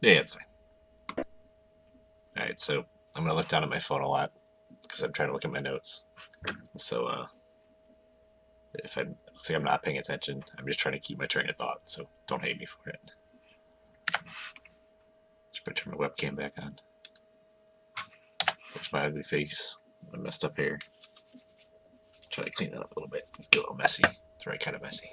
Yeah, it's fine. Alright, so I'm gonna look down at my phone a lot because I'm trying to look at my notes. So if I'm looks like I'm not paying attention, I'm just trying to keep my train of thought. So don't hate me for it. Just better turn my webcam back on. There's my ugly face, my messed up hair. Try to clean that up a little bit. Get a little messy. It's the right kind of messy.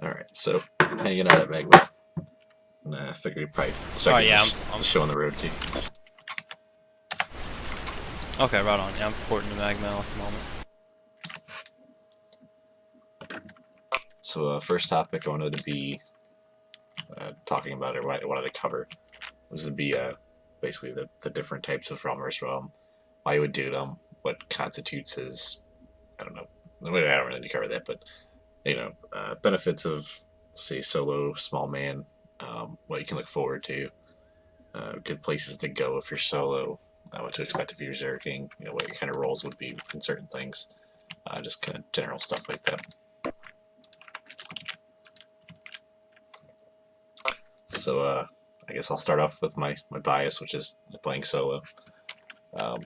Alright, so hanging out at Magma. And I figured you'd probably start Alright, getting yeah, the show on the road too. okay, right on. Yeah, I'm porting to Magma at the moment. So first topic I wanted to be talking about, or what I wanted to cover, was to be basically the different types of realm versus realm, why you would do them, what constitutes as, I don't know, I don't really need to cover that, but benefits of, say, solo small man, what you can look forward to, good places to go if you're solo, what to expect if you're zerking, what your kind of roles would be in certain things, just kind of general stuff like that. So I guess I'll start off with my bias, which is playing solo. Um,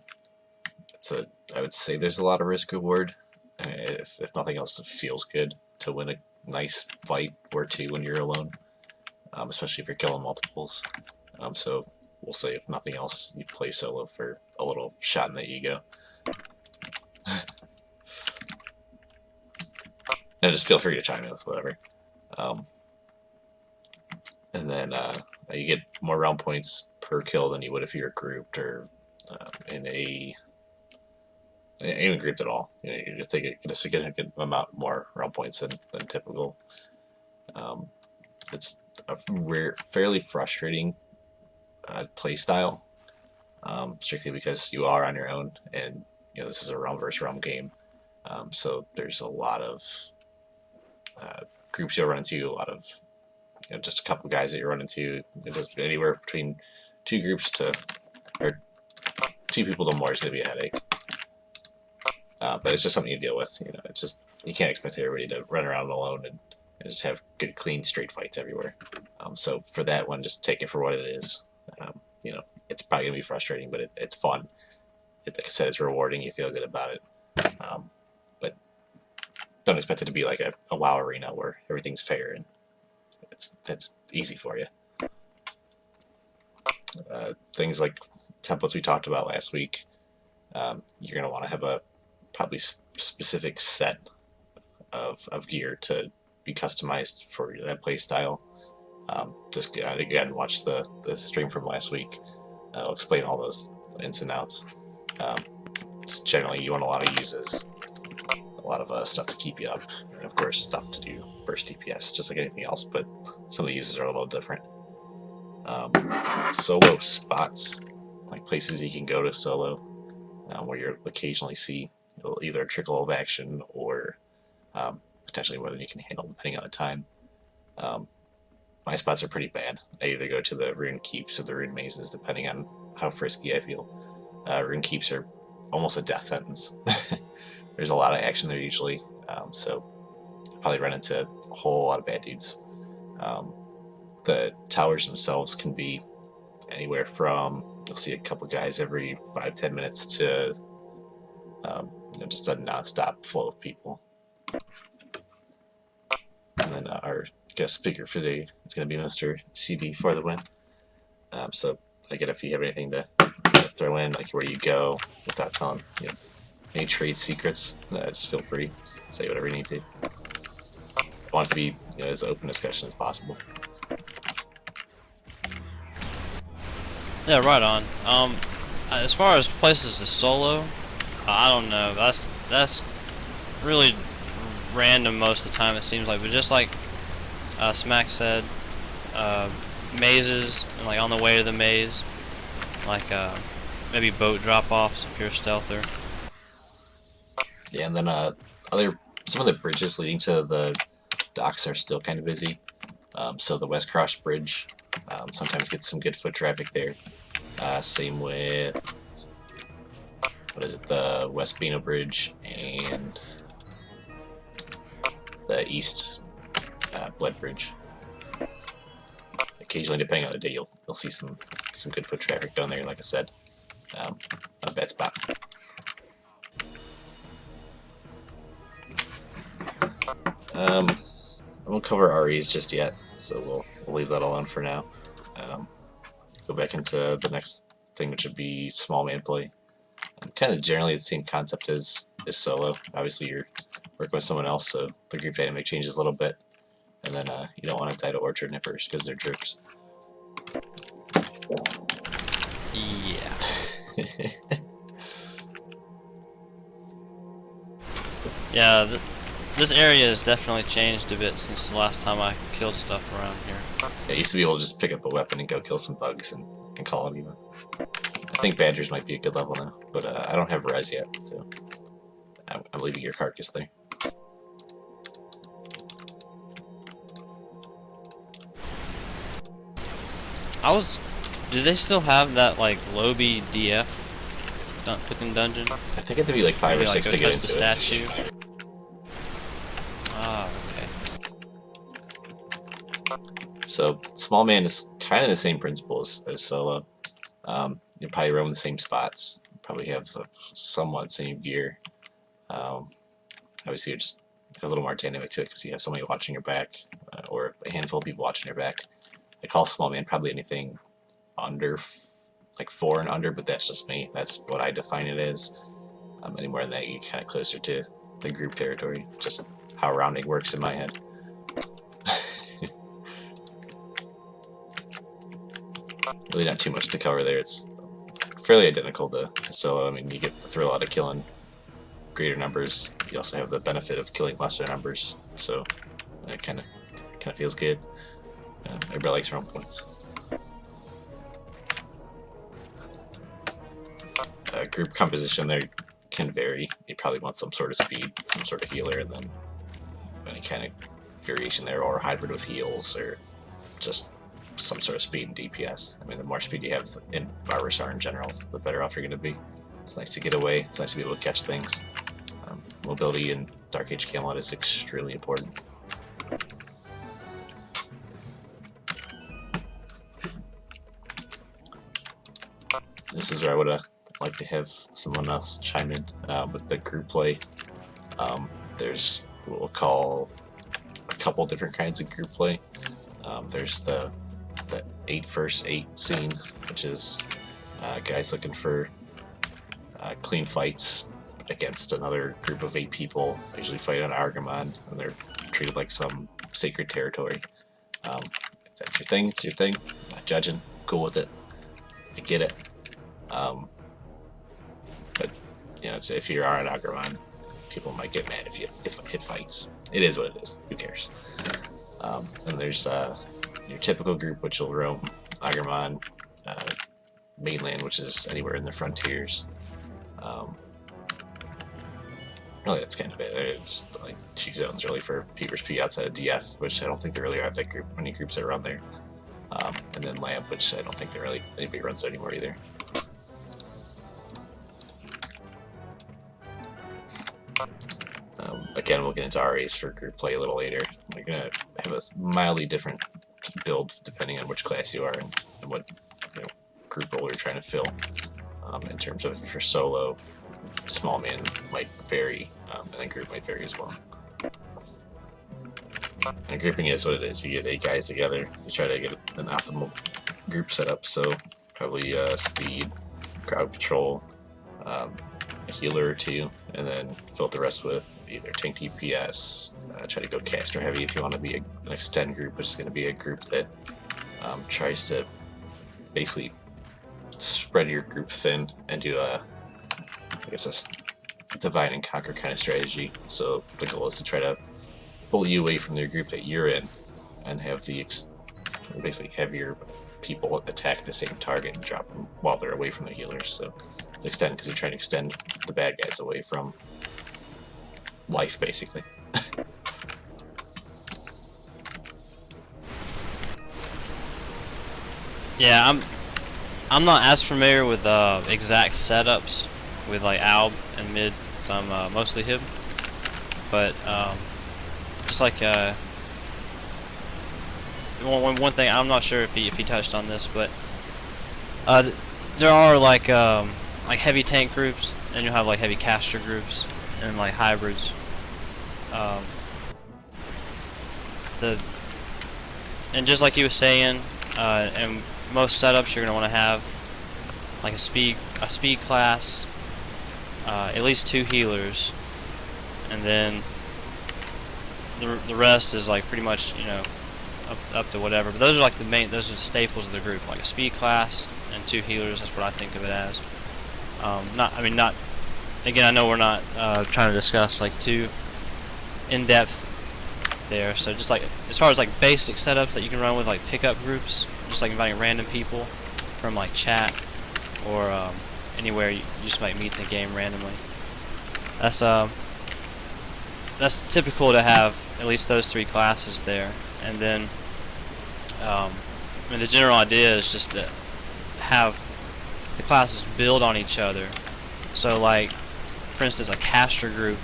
I would say there's a lot of risk reward. If nothing else, it feels good to win a nice fight or two when you're alone, especially if you're killing multiples. So we'll say if nothing else, you play solo for a little shot in the ego. And just feel free to chime in with whatever. Um, and then you get more round points per kill than you would if you were grouped or in a even grouped at all. You take a significant amount more round points than typical. Um, it's a fairly frustrating play style, strictly because you are on your own, and this is a realm versus realm game. So there's a lot of groups you'll run into, a lot of just a couple guys that you run into. It does anywhere between two groups to or two people to more is going to be a headache. But it's just something you deal with. It's just you can't expect everybody to run around alone and just have good, clean, straight fights everywhere. So for that one, just take it for what it is. It's probably gonna be frustrating, but it's fun. Like I said, it's rewarding. You feel good about it. But don't expect it to be like a WoW arena where everything's fair and it's easy for you. Things like templates we talked about last week. You're gonna want to have a probably specific set of gear to be customized for that play style. Just again, watch the stream from last week. I'll explain all those ins and outs. Um, just generally, you want a lot of uses, a lot of stuff to keep you up, and of course, stuff to do burst DPS, just like anything else. But some of the uses are a little different. Solo spots, like places you can go to solo, where you occasionally see either a trickle of action or potentially more than you can handle depending on the time. Um, my spots are pretty bad. I either go to the rune keeps or the rune mazes, depending on how frisky I feel. Rune keeps are almost a death sentence. There's a lot of action there usually, so I probably run into a whole lot of bad dudes. Um, the towers themselves can be anywhere from you'll see a couple guys every 5-10 minutes to just a non-stop flow of people. And then our guest speaker for today is going to be Mr. CD for the win. So again, if you have anything to throw in, like where you go without telling any trade secrets, just feel free. Just say whatever you need to. I want it to be as open discussion as possible. Yeah, right on. As far as places to solo, I don't know. That's really random most of the time. It seems like, but just like Smack said mazes, and like on the way to the maze, like maybe boat drop-offs if you're a stealther. Yeah, and then some of the bridges leading to the docks are still kind of busy. So the West Cross Bridge sometimes gets some good foot traffic there. Same with what is it, the West Beano Bridge and the East Blood Bridge. Occasionally, depending on the day, you'll see some good foot traffic going there. Like I said, not a bad spot. I won't cover REs just yet, so we'll leave that alone for now. Um, go back into the next thing, which would be small man play. Kind of generally the same concept as solo. Obviously, you're working with someone else, so the group dynamic changes a little bit. And then you don't want to tie to orchard nippers because they're jerks. Yeah. Yeah, this area has definitely changed a bit since the last time I killed stuff around here. I used to be able to just pick up a weapon and go kill some bugs and call it even. I think badgers might be a good level now, but I don't have res yet, so I'm leaving your carcass there. Do they still have that like Lobby DF looking dungeon? I think it had to be like 5 Maybe, or 6 like, to go get touch the into it. statue. Ah, okay. So small man is kind of the same principle as solo. You probably roam the same spots. Probably have the somewhat same gear. Obviously, you just have a little more dynamic to it because you have somebody watching your back, or a handful of people watching your back. I call small man probably anything under like 4 and under, but that's just me. That's what I define it as. Any more than that, you get kind of closer to the group territory. Just how rounding works in my head. Really not too much to cover there. It's fairly identical to solo. I mean, you get the thrill out of killing greater numbers. You also have the benefit of killing lesser numbers, so it kind of feels good. Everybody likes their own points. Group composition there can vary. You probably want some sort of speed, some sort of healer, and then any kind of variation there, or hybrid with heals, or just some sort of speed and DPS. I mean, the more speed you have in RvR in general, the better off you're going to be. It's nice to get away. It's nice to be able to catch things. Mobility in Dark Age Camelot is extremely important. This is where I would like to have someone else chime in with the group play. There's what we'll call a couple different kinds of group play. There's the 8 versus 8 scene, which is guys looking for clean fights against another group of 8 people. They usually fight on Argamon, and they're treated like some sacred territory. If that's your thing, it's your thing. I'm not judging. Cool with it. I get it. But you know, if you're on Argamon, people might get mad if hit fights. It is what it is. Who cares? And there's your typical group, which will roam Agramon, mainland, which is anywhere in the frontiers. Really, that's kind of it. There's like 2 zones really for P vs P outside of DF, which I don't think there really are that group many groups that are on there. And then Lamp, which I don't think there really anybody runs there anymore either. Again, we'll get into RAs for group play a little later. We're gonna have a mildly different build depending on which class you are and what group role you're trying to fill. In terms of if you're solo, small man might vary, and then group might vary as well. And grouping is what it is. You get 8 guys together, you try to get an optimal group setup, so probably speed, crowd control, a healer or 2, and then fill the rest with either tank DPS, try to go caster heavy if you want to be an extend group, which is going to be a group that tries to basically spread your group thin and do I guess a divide and conquer kind of strategy. So the goal is to try to pull you away from the group that you're in and have basically have your people attack the same target and drop them while they're away from the healers. So it's extend because you're trying to extend the bad guys away from life, basically. Yeah, I'm not as familiar with exact setups with like Alb and mid, so I'm mostly him. But just like one thing, I'm not sure if he touched on this, but there are like heavy tank groups, and you'll have like heavy caster groups and like hybrids. Um, the and just like he was saying, and most setups you're gonna want to have like a speed class, at least 2 healers, and then the rest is like pretty much, you know, up to whatever. But those are like those are the staples of the group, like a speed class and 2 healers. That's what I think of it as. Not. Again, I know we're not trying to discuss like too in depth there. So just like as far as like basic setups that you can run with, like pickup groups, just like inviting random people from like chat or anywhere you just might meet in the game randomly. That's typical to have at least those 3 classes there, and then the general idea is just to have the classes build on each other. So like, for instance, a caster group,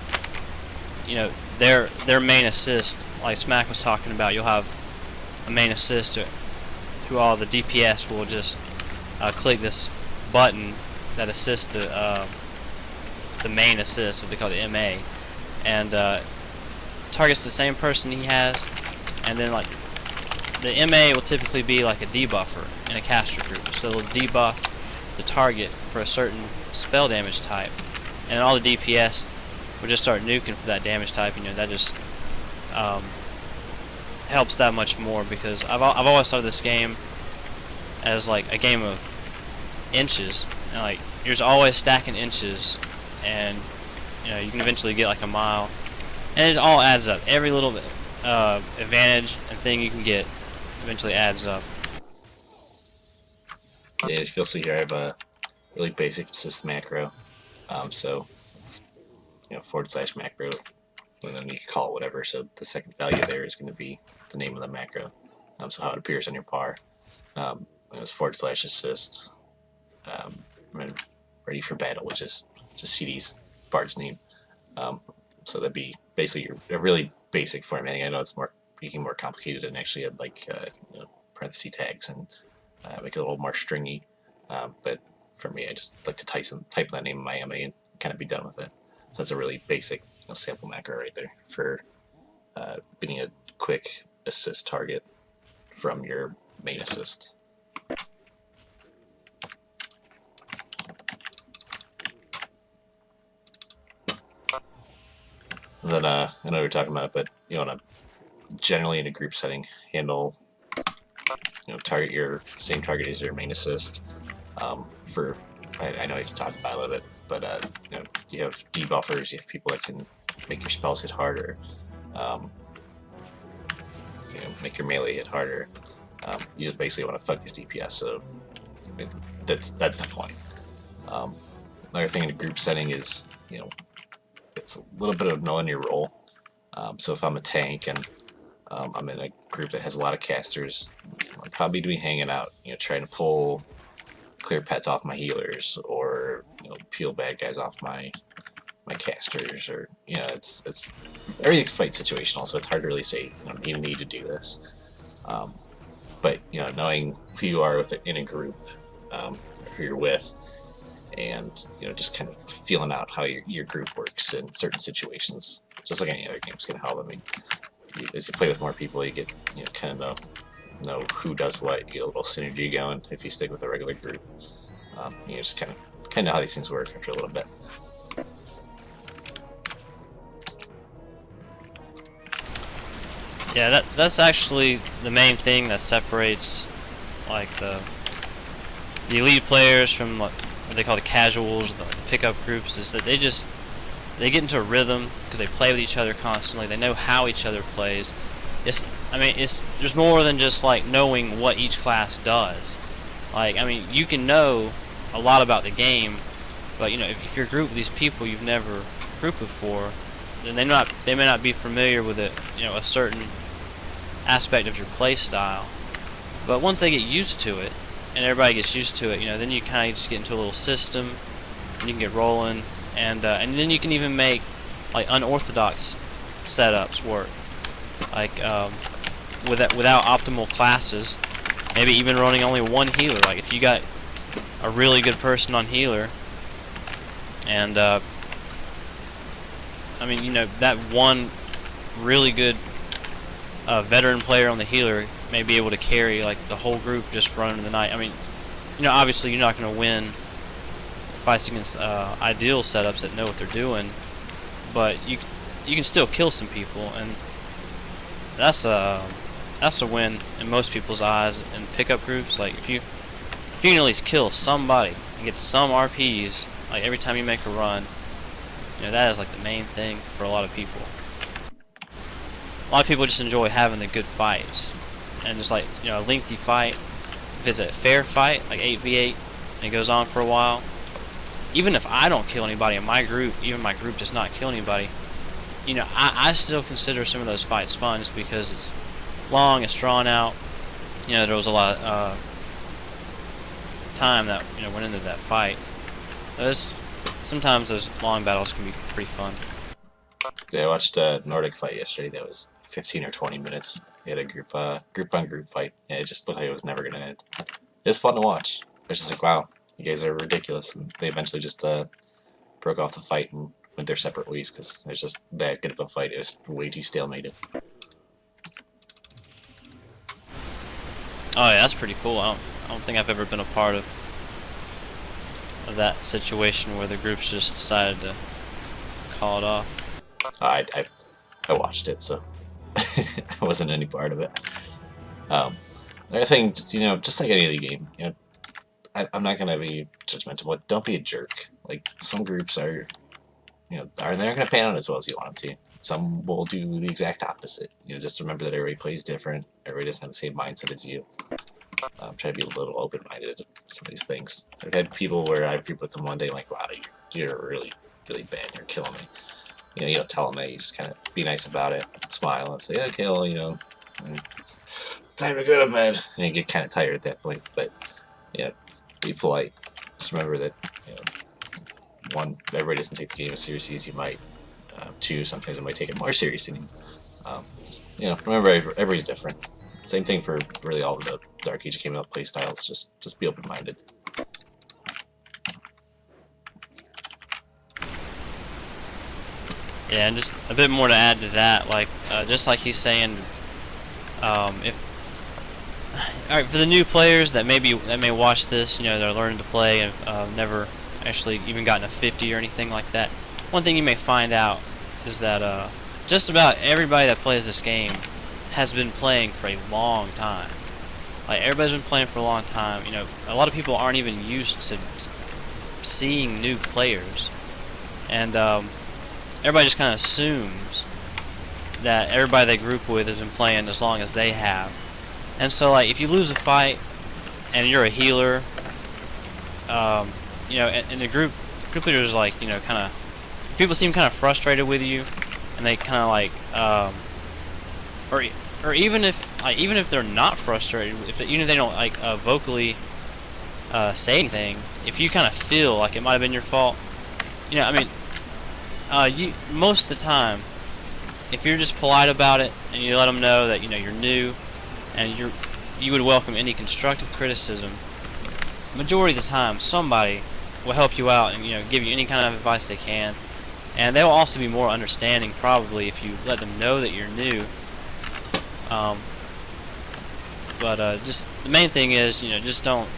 you know, their main assist, like Smack was talking about, you'll have a main assist who all the DPS will just click this button that assists the main assist, what they call the MA, and targets the same person he has, and then like the MA will typically be like a debuffer in a caster group, so they'll debuff the target for a certain spell damage type, and all the DPS will just start nuking for that damage type. You know, that just helps that much more, because I've always thought of this game as like a game of inches, and like you're just always stacking inches, and you know you can eventually get like a mile, and it all adds up. Every little bit advantage and thing you can get eventually adds up. Yeah, if you'll see here, I have a really basic assist macro. So it's / macro, and then you can call it whatever. So the second value there is going to be the name of the macro. So how it appears on your par. And it's / assist. And then ready for battle, which is just CD's Bard's name. So that'd be basically a really basic formatting. I know it's making more complicated and actually had like parenthesis tags and make it a little more stringy. But for me, I just like to type that name in my MA and kind of be done with it. So that's a really basic sample macro right there for getting a quick assist target from your main assist. And then I know we are talking about it, but generally in a group setting, handle target your same target as your main assist. For I know you talked about it a little bit, but you have debuffers, you have people that can make your spells hit harder, um, make your melee hit harder. You just basically want to focus DPS. So I mean, that's the point. Another thing in a group setting is it's a little bit of knowing your role. So if I'm a tank and I'm in a group that has a lot of casters, I'm probably doing hanging out, trying to pull clear pets off my healers, or peel bad guys off my casters, or it's everything's fight situational, so it's hard to really say you need to do this. But knowing who you are in a group, who you're with, and just kind of feeling out how your group works in certain situations, just like any other game, is going to help. I mean, as you play with more people, you get kind of know who does what. You get a little synergy going if you stick with a regular group. You just kind of know how these things work after a little bit. Yeah, that's actually the main thing that separates like the elite players from what they call the casuals, the pickup groups, is that they get into a rhythm because they play with each other constantly. They know how each other plays, it's I mean it's there's more than just like knowing what each class does. Like I mean you can know a lot about the game, but you know if you're grouped with these people you've never grouped before, then they may not be familiar with a certain aspect of your play style. But once they get used to it, and everybody gets used to it, then you kind of just get into a little system, and you can get rolling, and then you can even make like unorthodox setups work, like without optimal classes. Maybe even running only one healer. Like if you got a really good person on healer, and I mean that one really good veteran player on the healer may be able to carry like the whole group just running the night. I mean, obviously you're not going to win fights against ideal setups that know what they're doing, but you can still kill some people, and that's a win in most people's eyes. In pickup groups, like if you can at least kill somebody and get some RPs, like every time you make a run, that is like the main thing for a lot of people. A lot of people just enjoy having the good fights, and just like a lengthy fight. If it's a fair fight, like 8v8, and it goes on for a while, even if I don't kill anybody in my group, even my group does not kill anybody, I still consider some of those fights fun just because it's long, it's drawn out. There was a lot of time that went into that fight. Sometimes those long battles can be pretty fun. Yeah, I watched a Nordic fight yesterday that was 15 or 20 minutes. They had a group on group fight, and it just looked like it was never gonna end. It was fun to watch. It was just like, wow, you guys are ridiculous, and they eventually just broke off the fight and went their separate ways because it's just that good of a fight. It was way too stalemated. Oh yeah, that's pretty cool. I don't think I've ever been a part of that situation where the groups just decided to call it off. I watched it, so I wasn't any part of it. Another thing, just like any other game, I'm not gonna be judgmental, but don't be a jerk. Like some groups are, they're not gonna pan out as well as you want them to. Some will do the exact opposite. Just remember that everybody plays different. Everybody doesn't have the same mindset as you. Try to be a little open-minded to some of these things. I've had people where I've grouped with them one day, like, wow, you're really, really bad. You're killing me. You don't tell them that. You just kind of be nice about it, smile, and say, okay, well, it's time to go to bed. And you get kind of tired at that point, but be polite. Just remember that, one, everybody doesn't take the game as seriously as you might. Two, sometimes they might take it more seriously. Remember, everybody's different. Same thing for really all of the Dark Age came out play styles. Just be open-minded. Yeah, and just a bit more to add to that, like just like he's saying, if all right, for the new players that may watch this, they're learning to play and never actually even gotten a 50 or anything like that. One thing you may find out is that just about everybody that plays this game has been playing for a long time. Like everybody's been playing for a long time. A lot of people aren't even used to seeing new players, and everybody just kind of assumes that everybody they group with has been playing as long as they have. And so, like, if you lose a fight and you're a healer, and the group leaders, like, kind of, people seem kind of frustrated with you, and they kind of like, or even if they're not frustrated, even if they don't like vocally say anything, if you kind of feel like it might have been your fault, most of the time, if you're just polite about it and you let them know that you're new and you would welcome any constructive criticism, majority of the time somebody will help you out and give you any kind of advice they can, and they'll also be more understanding probably if you let them know that you're new. Just the main thing is just don't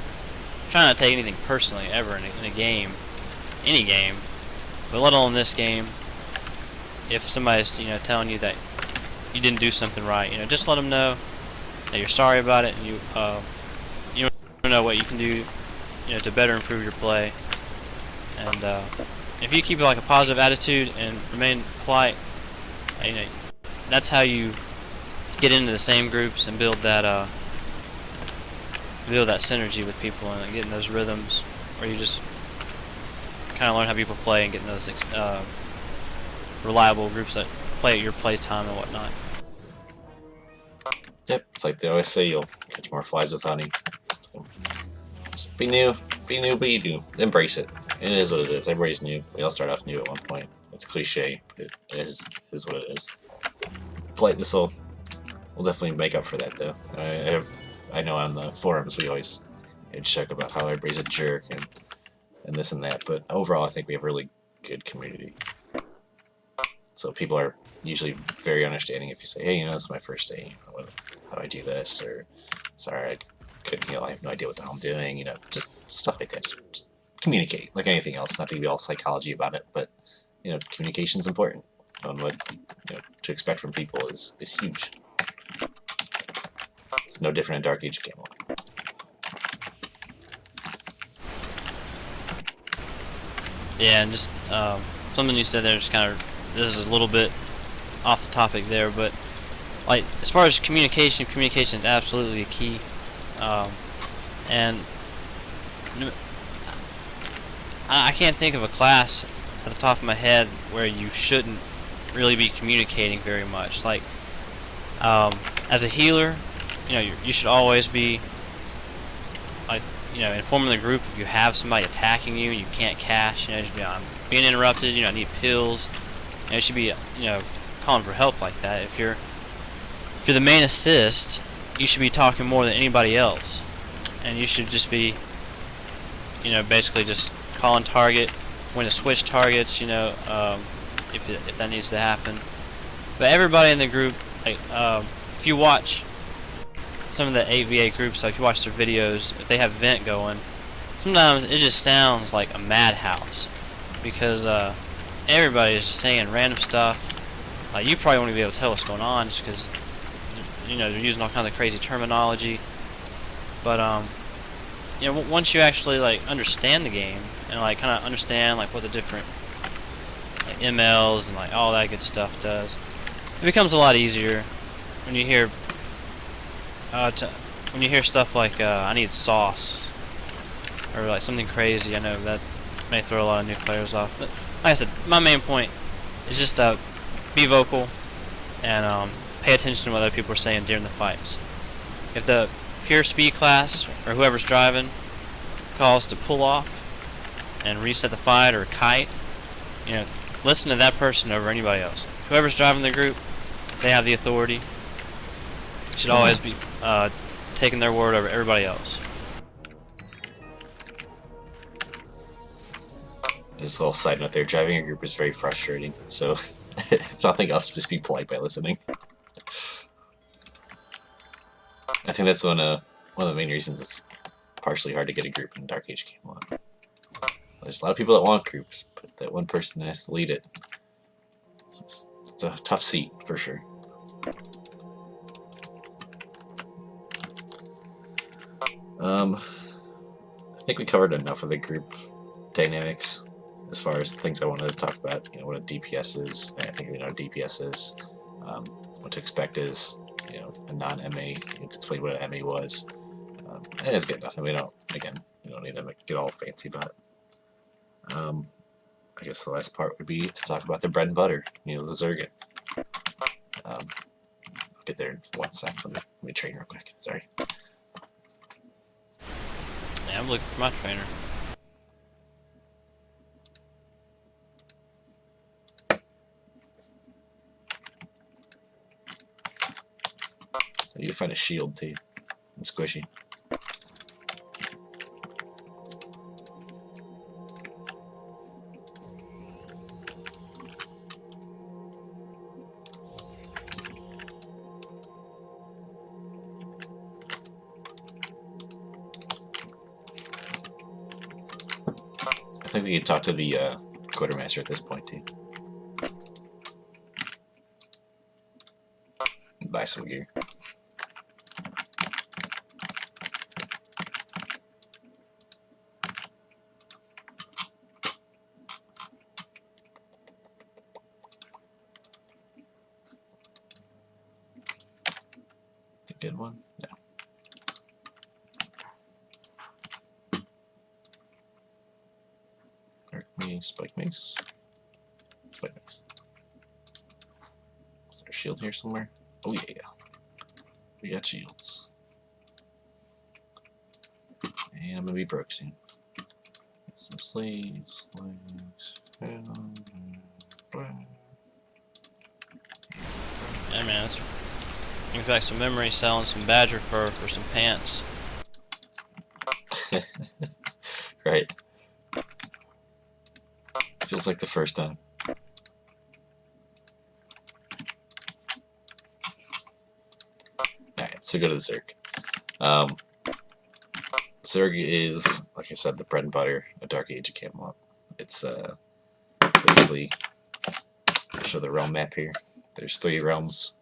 try not to take anything personally ever in a game, any game, but let alone this game. If somebody's telling you that you didn't do something right, just let them know that you're sorry about it, and you know what you can do to better improve your play. And if you keep like a positive attitude and remain polite, that's how you get into the same groups and build that synergy with people and getting those rhythms where you just kind of learn how people play and getting those reliable groups that play at your play time and whatnot. Yep, it's like they always say, you'll catch more flies with honey. So just be new, be new. Embrace it. It is what it is. Everybody's new. We all start off new at one point. It's cliche, but it is what it is. Politeness will definitely make up for that, though. I know on the forums we always joke about how everybody's a jerk and this and that, but overall I think we have a really good community. So people are usually very understanding if you say, hey, this is my first day. How do I do this? Or, sorry, I couldn't, I have no idea what the hell I'm doing. Just stuff like that. Just communicate like anything else. Not to be all psychology about it, but communication is important. And what to expect from people is huge. It's no different in Dark Age of Camelot. Yeah, and just something you said there, just kind of, this is a little bit off the topic there, but like as far as communication is absolutely a key. And I can't think of a class at the top of my head where you shouldn't really be communicating very much. Like as a healer, you should always be like informing the group if you have somebody attacking you and you can't cash. I'm being interrupted. I need pills. You should be calling for help like that. If you're the main assist, you should be talking more than anybody else, and you should just be basically just calling target, when to switch targets. If that needs to happen. But everybody in the group, like if you watch some of the 8v8 groups, like if you watch their videos, if they have vent going, sometimes it just sounds like a madhouse because everybody is just saying random stuff. You probably won't even be able to tell what's going on just because they're using all kinds of crazy terminology. But once you actually understand the game and kind of understand what the different MLs and all that good stuff does, it becomes a lot easier when you hear stuff like I need sauce or something crazy. I know that may throw a lot of new players off. But like I said, my main point is just be vocal and pay attention to what other people are saying during the fights. If the pure speed class or whoever's driving calls to pull off and reset the fight or kite, listen to that person over anybody else. Whoever's driving the group, they have the authority. You should always be taking their word over everybody else. Just a little side note there, driving a group is very frustrating, so if nothing else, just be polite by listening. I think that's one of the main reasons it's partially hard to get a group in Dark Age Camelot. There's a lot of people that want groups, but that one person that has to lead it, it's a tough seat, for sure. I think we covered enough of the group dynamics as far as things I wanted to talk about. What a DPS is. I think we know what DPS is. What to expect is, a non-MA. Explain what an MA was. And it's good enough. And we don't need to get all fancy about it. I guess the last part would be to talk about the bread and butter. The Zergit. I'll get there in 1 sec. Let me train real quick. Sorry. Yeah, I'm looking for my trainer. I need to find a shield too. I'm squishy. I think we could talk to the quartermaster at this point too. Buy some gear. a good one? No. Dark Mace, Spike Mace. Spike Mace. Is there a shield here somewhere? Oh yeah. We got shields. And I'm gonna be broke soon. Get some sleeves, Yeah, man, that's in fact some memory selling some badger fur for some pants. Right. Feels like the first time. Alright, so go to the Zerg. Zerg is, like I said, the bread and butter of Dark Age of Camelot. It's basically, I'll show the realm map here. There's 3 realms.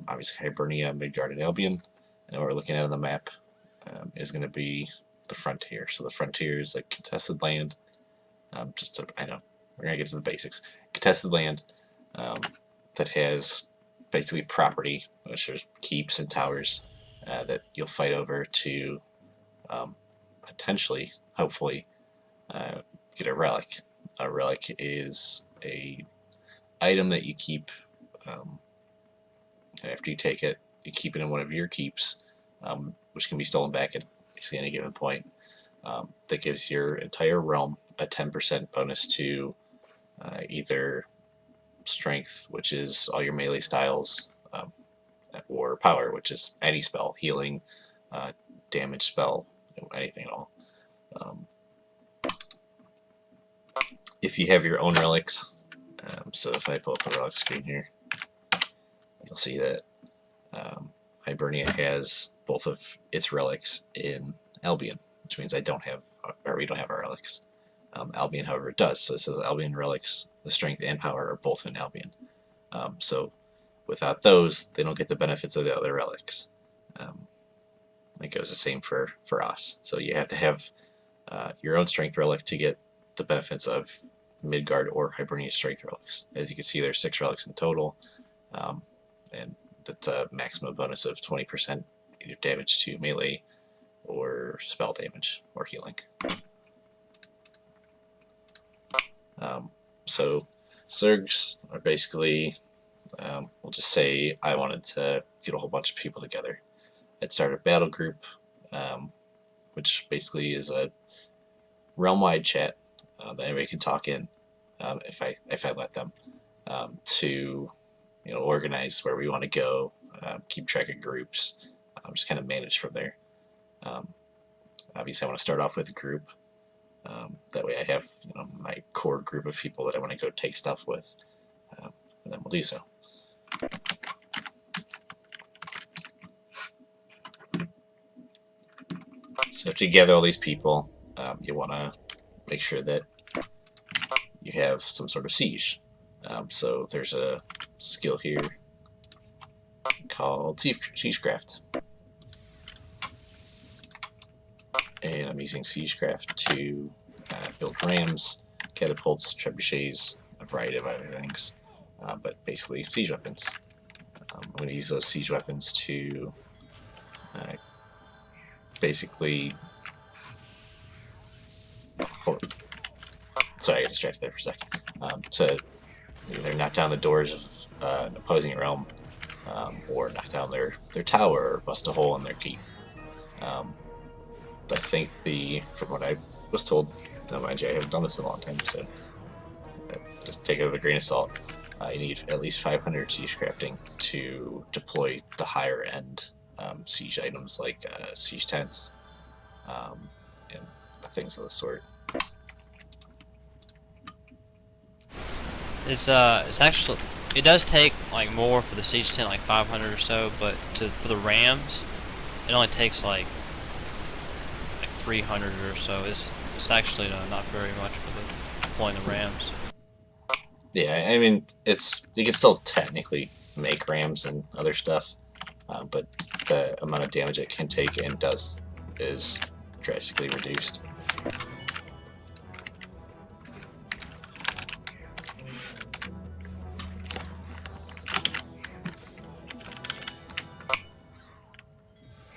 Obviously Hibernia, Midgard, and Albion. And what we're looking at on the map is going to be the frontier. So the frontier is like contested land. I know, we're going to get to the basics. Contested land that has basically property, which is keeps and towers that you'll fight over to potentially, hopefully, get a relic. A relic is a item that you keep after you take it. You keep it in one of your keeps, which can be stolen back at basically any given point. That gives your entire realm a 10% bonus to either strength, which is all your melee styles, or power, which is any spell, healing, damage spell, anything at all. If you have your own relics, so if I pull up the relic screen here, you'll see that Hibernia has both of its relics in Albion, which means we don't have our relics. Albion, however, does. So it says Albion relics, the strength and power are both in Albion. So without those, they don't get the benefits of the other relics. It goes the same for us. So you have to have your own strength relic to get the benefits of Midgard or Hibernia strength relics. As you can see, there's 6 relics in total, and that's a maximum bonus of 20% either damage to melee or spell damage or healing. So Zergs are basically, we'll just say I wanted to get a whole bunch of people together. I'd start a battle group, which basically is a realm-wide chat that anybody can talk in if I let them, to organize where we want to go, keep track of groups, just kind of manage from there. Obviously, I want to start off with a group. That way, I have my core group of people that I want to go take stuff with, and then we'll do so. So after you gather all these people, you want to make sure that you have some sort of siege. So there's a skill here called Siegecraft. And I'm using Siegecraft to build rams, catapults, trebuchets, a variety of other things, but basically siege weapons. I'm going to use those siege weapons to basically... Sorry, I got distracted there for a second. To either knock down the doors of an opposing realm, or knock down their tower, or bust a hole in their keep. I think from what I was told, mind you, I haven't done this in a long time, so just take it with a grain of salt. You need at least 500 siege crafting to deploy the higher end siege items like siege tents and things of the sort. It's actually, it does take like more for the siege tent, like 500 or so, but for the rams, it only takes like 300 or so. It's actually not very much for deploying the rams. Yeah, I mean, you can still technically make rams and other stuff, but the amount of damage it can take and does is drastically reduced.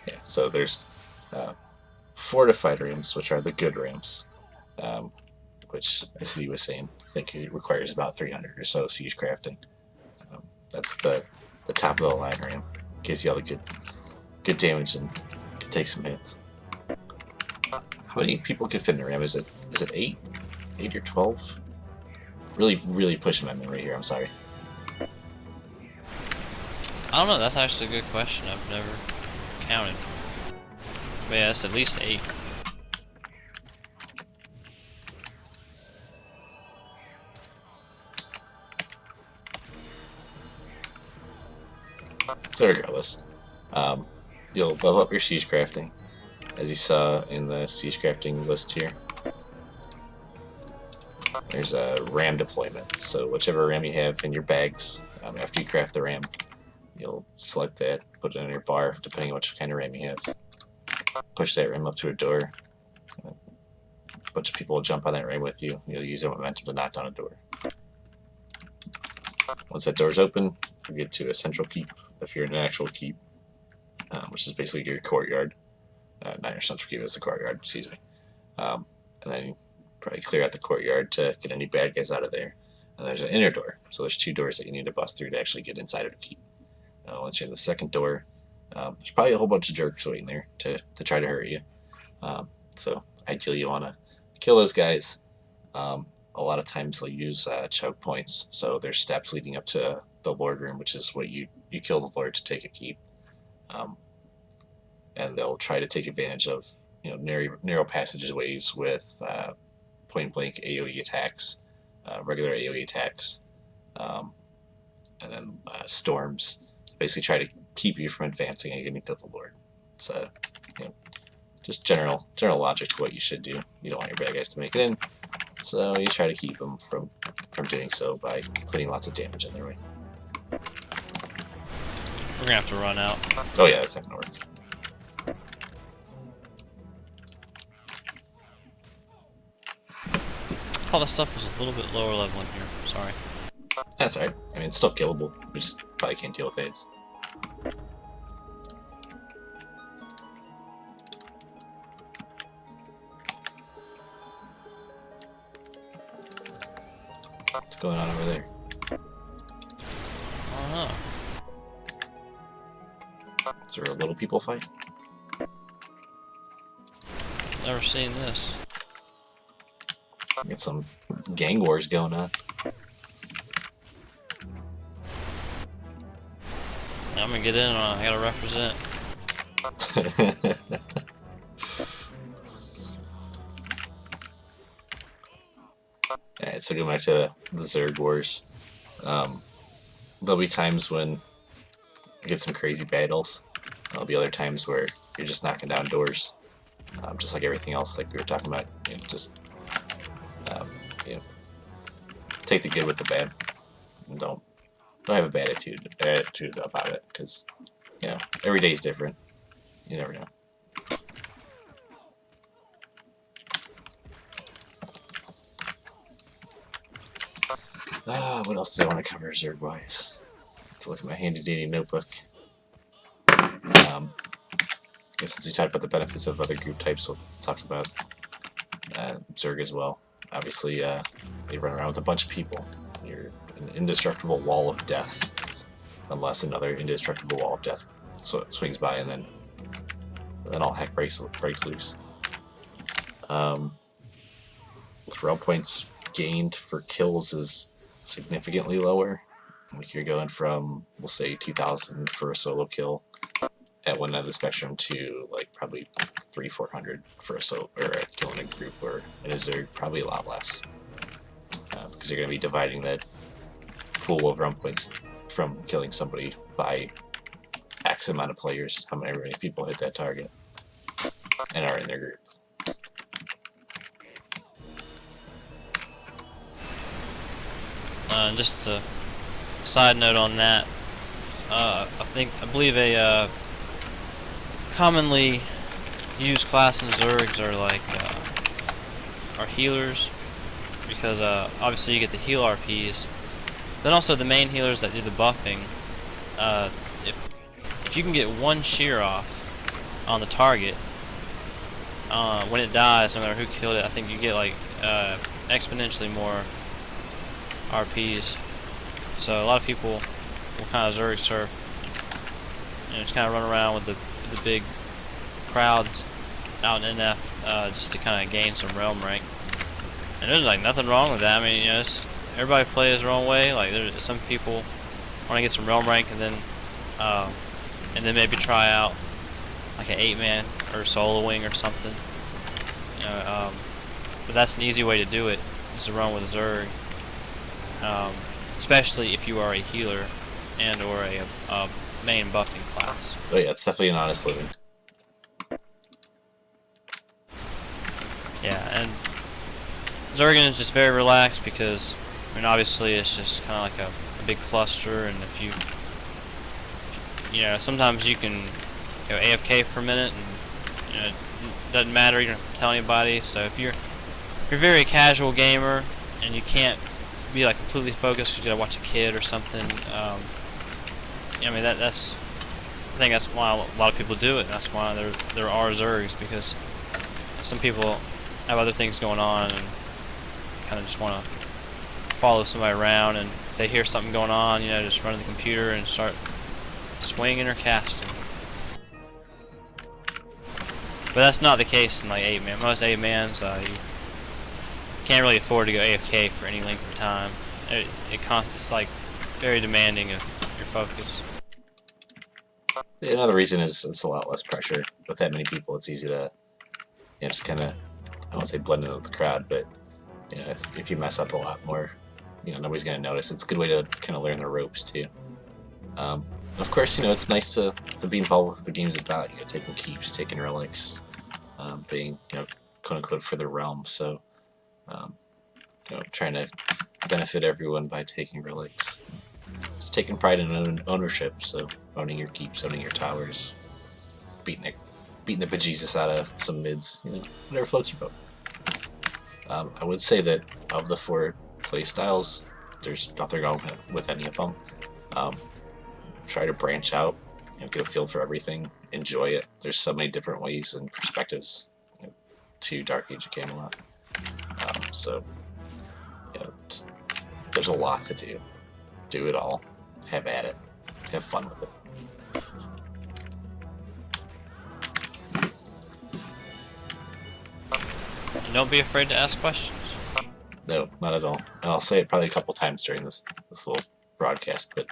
Yeah, so there's uh, fortified rams, which are the good rams, um, which I see you was saying. I think it requires about 300 or so siege crafting. That's the top of the line ram. Gives you all the good damage and can take some hits. How many people can fit in a ram? Is it 8 or 12? Really pushing my memory here. I'm sorry. I don't know. That's actually a good question. I've never counted. But yeah, it's at least 8. So regardless, um, you'll level up your siege crafting, as you saw in the siege crafting list here. There's a ram deployment. So whichever ram you have in your bags, after you craft the ram, you'll select that, put it in your bar, depending on which kind of ram you have. Push that ram up to a door. A bunch of people will jump on that ram with you. You'll use your momentum to knock down a door. Once that door's open, you get to a central keep, if you're in an actual keep, which is basically your courtyard. Not your central keep, it's the courtyard, excuse me. And then you probably clear out the courtyard to get any bad guys out of there. And there's an inner door, so there's 2 doors that you need to bust through to actually get inside of the keep. Once you're in the second door, there's probably a whole bunch of jerks waiting there to try to hurt you. So ideally you want to kill those guys. A lot of times they'll use choke points, so there's steps leading up to the Lord Room, which is what you kill the Lord to take a keep. And they'll try to take advantage of narrow passageways with point blank AoE attacks, regular AoE attacks, and then storms. Basically, try to keep you from advancing and getting to the Lord. So, just general logic to what you should do. You don't want your bad guys to make it in, so you try to keep them from doing so by putting lots of damage in their way. We're gonna have to run out. Oh yeah, that's not gonna work. All the stuff was a little bit lower level in here. Sorry. That's alright. I mean, it's still killable. We just probably can't deal with AIDS. What's going on over there? I don't know. Is there a little people fight? Never seen this. Get some gang wars going on. I'm gonna get in on it. I gotta represent. Alright, so going back to the Zerg Wars. There'll be times when you get some crazy battles. There'll be other times where you're just knocking down doors. Just like everything else, like we were talking about. Just take the good with the bad. And don't have a bad attitude about it, because every day's different. You never know. What else did I want to cover Zerg wise? Let's look at my handy dandy notebook. I guess since we talked about the benefits of other group types, we'll talk about Zerg as well. Obviously, they run around with a bunch of people. You're an indestructible wall of death, unless another indestructible wall of death swings by, and then all heck breaks loose. Throw points gained for kills is significantly lower. Like you're going from, we'll say, 2,000 for a solo kill at one end of the spectrum to like probably 300-400 for a solo or a kill in a group, or in a Zerg probably a lot less, because you're going to be dividing that pool of realm points from killing somebody by X amount of players, how many people hit that target and are in their group. Just a side note on that, I believe a commonly used class in Zergs are like are healers, because obviously you get the heal RPs. Then also the main healers that do the buffing. If you can get one shear off, on the target, when it dies, no matter who killed it, I think you get like exponentially more RPs. So a lot of people will kind of Zerg surf, just kind of run around with the big crowds out in NF, just to kind of gain some realm rank. And there's like nothing wrong with that. I mean, everybody plays their own way. Like there's some people want to get some realm rank and then maybe try out like an 8-man or soloing or something. But that's an easy way to do it, is to run with Zerg. Especially if you are a healer and or a main buffing class. Oh yeah, it's definitely an honest living. Yeah, and Zergan is just very relaxed because, I mean, obviously it's just kind of like a big cluster, and if sometimes you can go AFK for a minute, and it doesn't matter. You don't have to tell anybody. So if you're a very casual gamer and you can't be like completely focused because you gotta watch a kid or something, I mean I think that's why a lot of people do it. That's why there are Zergs, because some people have other things going on and kind of just want to follow somebody around, and if they hear something going on, just run to the computer and start swinging or casting. But that's not the case in like 8-man. Most 8-mans, you can't really afford to go AFK for any length of time. It's like very demanding of your focus. Another reason is it's a lot less pressure. With that many people, it's easy to just kind of, I won't say blend in with the crowd, but if you mess up a lot more, nobody's gonna notice. It's a good way to kind of learn the ropes too. Of course, it's nice to be involved with what the game's about. Taking keeps, taking relics, being quote unquote for the realm. So trying to benefit everyone by taking relics. Just taking pride in ownership. So owning your keeps, owning your towers, beating the bejesus out of some mids. Whatever floats your boat. I would say that of the 4 playstyles, there's nothing wrong with any of them. Try to branch out, get a feel for everything, enjoy it. There's so many different ways and perspectives to Dark Age of Camelot. So there's a lot to do. Do it all. Have at it. Have fun with it. And don't be afraid to ask questions. No, not at all. And I'll say it probably a couple times during this little broadcast, but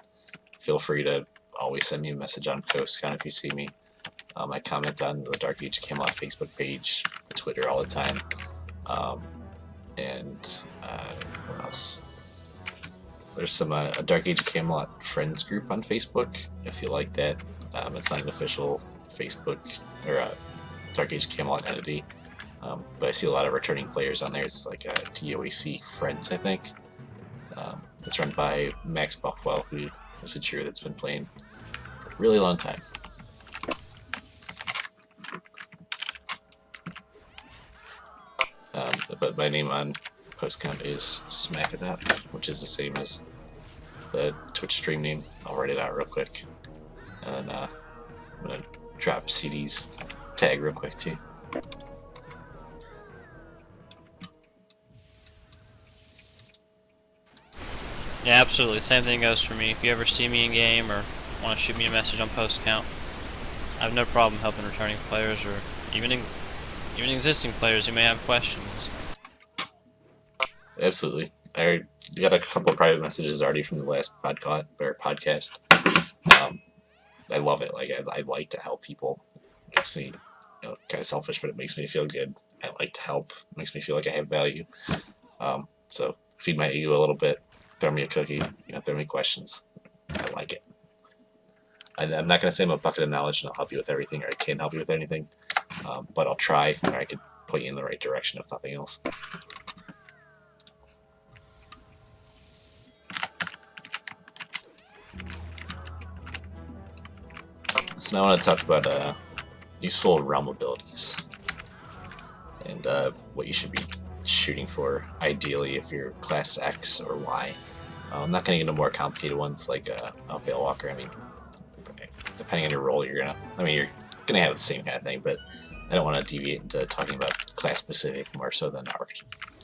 feel free to always send me a message on post if you see me. I comment on the Dark Age of Camelot Facebook page, Twitter all the time. And what else? There's some a Dark Age of Camelot friends group on Facebook, if you like that. It's not an official Facebook or a Dark Age of Camelot entity, but I see a lot of returning players on there. It's like a DOAC Friends, I think. It's run by Max Buffwell, who is a cheer that's been playing for a really long time. But my name on post count is Smakadop, which is the same as the Twitch stream name. I'll write it out real quick. And I'm going to drop CD's tag real quick too. Yeah, absolutely. Same thing goes for me. If you ever see me in game or want to shoot me a message on post count, I have no problem helping returning players or even existing players who may have questions. Absolutely. I got a couple of private messages already from the last podcast. I love it. I like to help people. It makes me kind of selfish, but it makes me feel good. I like to help. It makes me feel like I have value. So feed my ego a little bit. Throw me a cookie. Throw me questions. I like it. I'm not going to say I'm a bucket of knowledge and I'll help you with everything, or I can't help you with anything, but I'll try, or I could point you in the right direction if nothing else. So now I want to talk about useful realm abilities and what you should be shooting for, ideally, if you're class X or Y. I'm not going to get into more complicated ones like a Veilwalker. I mean, depending on your role, you're gonna have the same kind of thing, but I don't want to deviate into talking about class specific more so than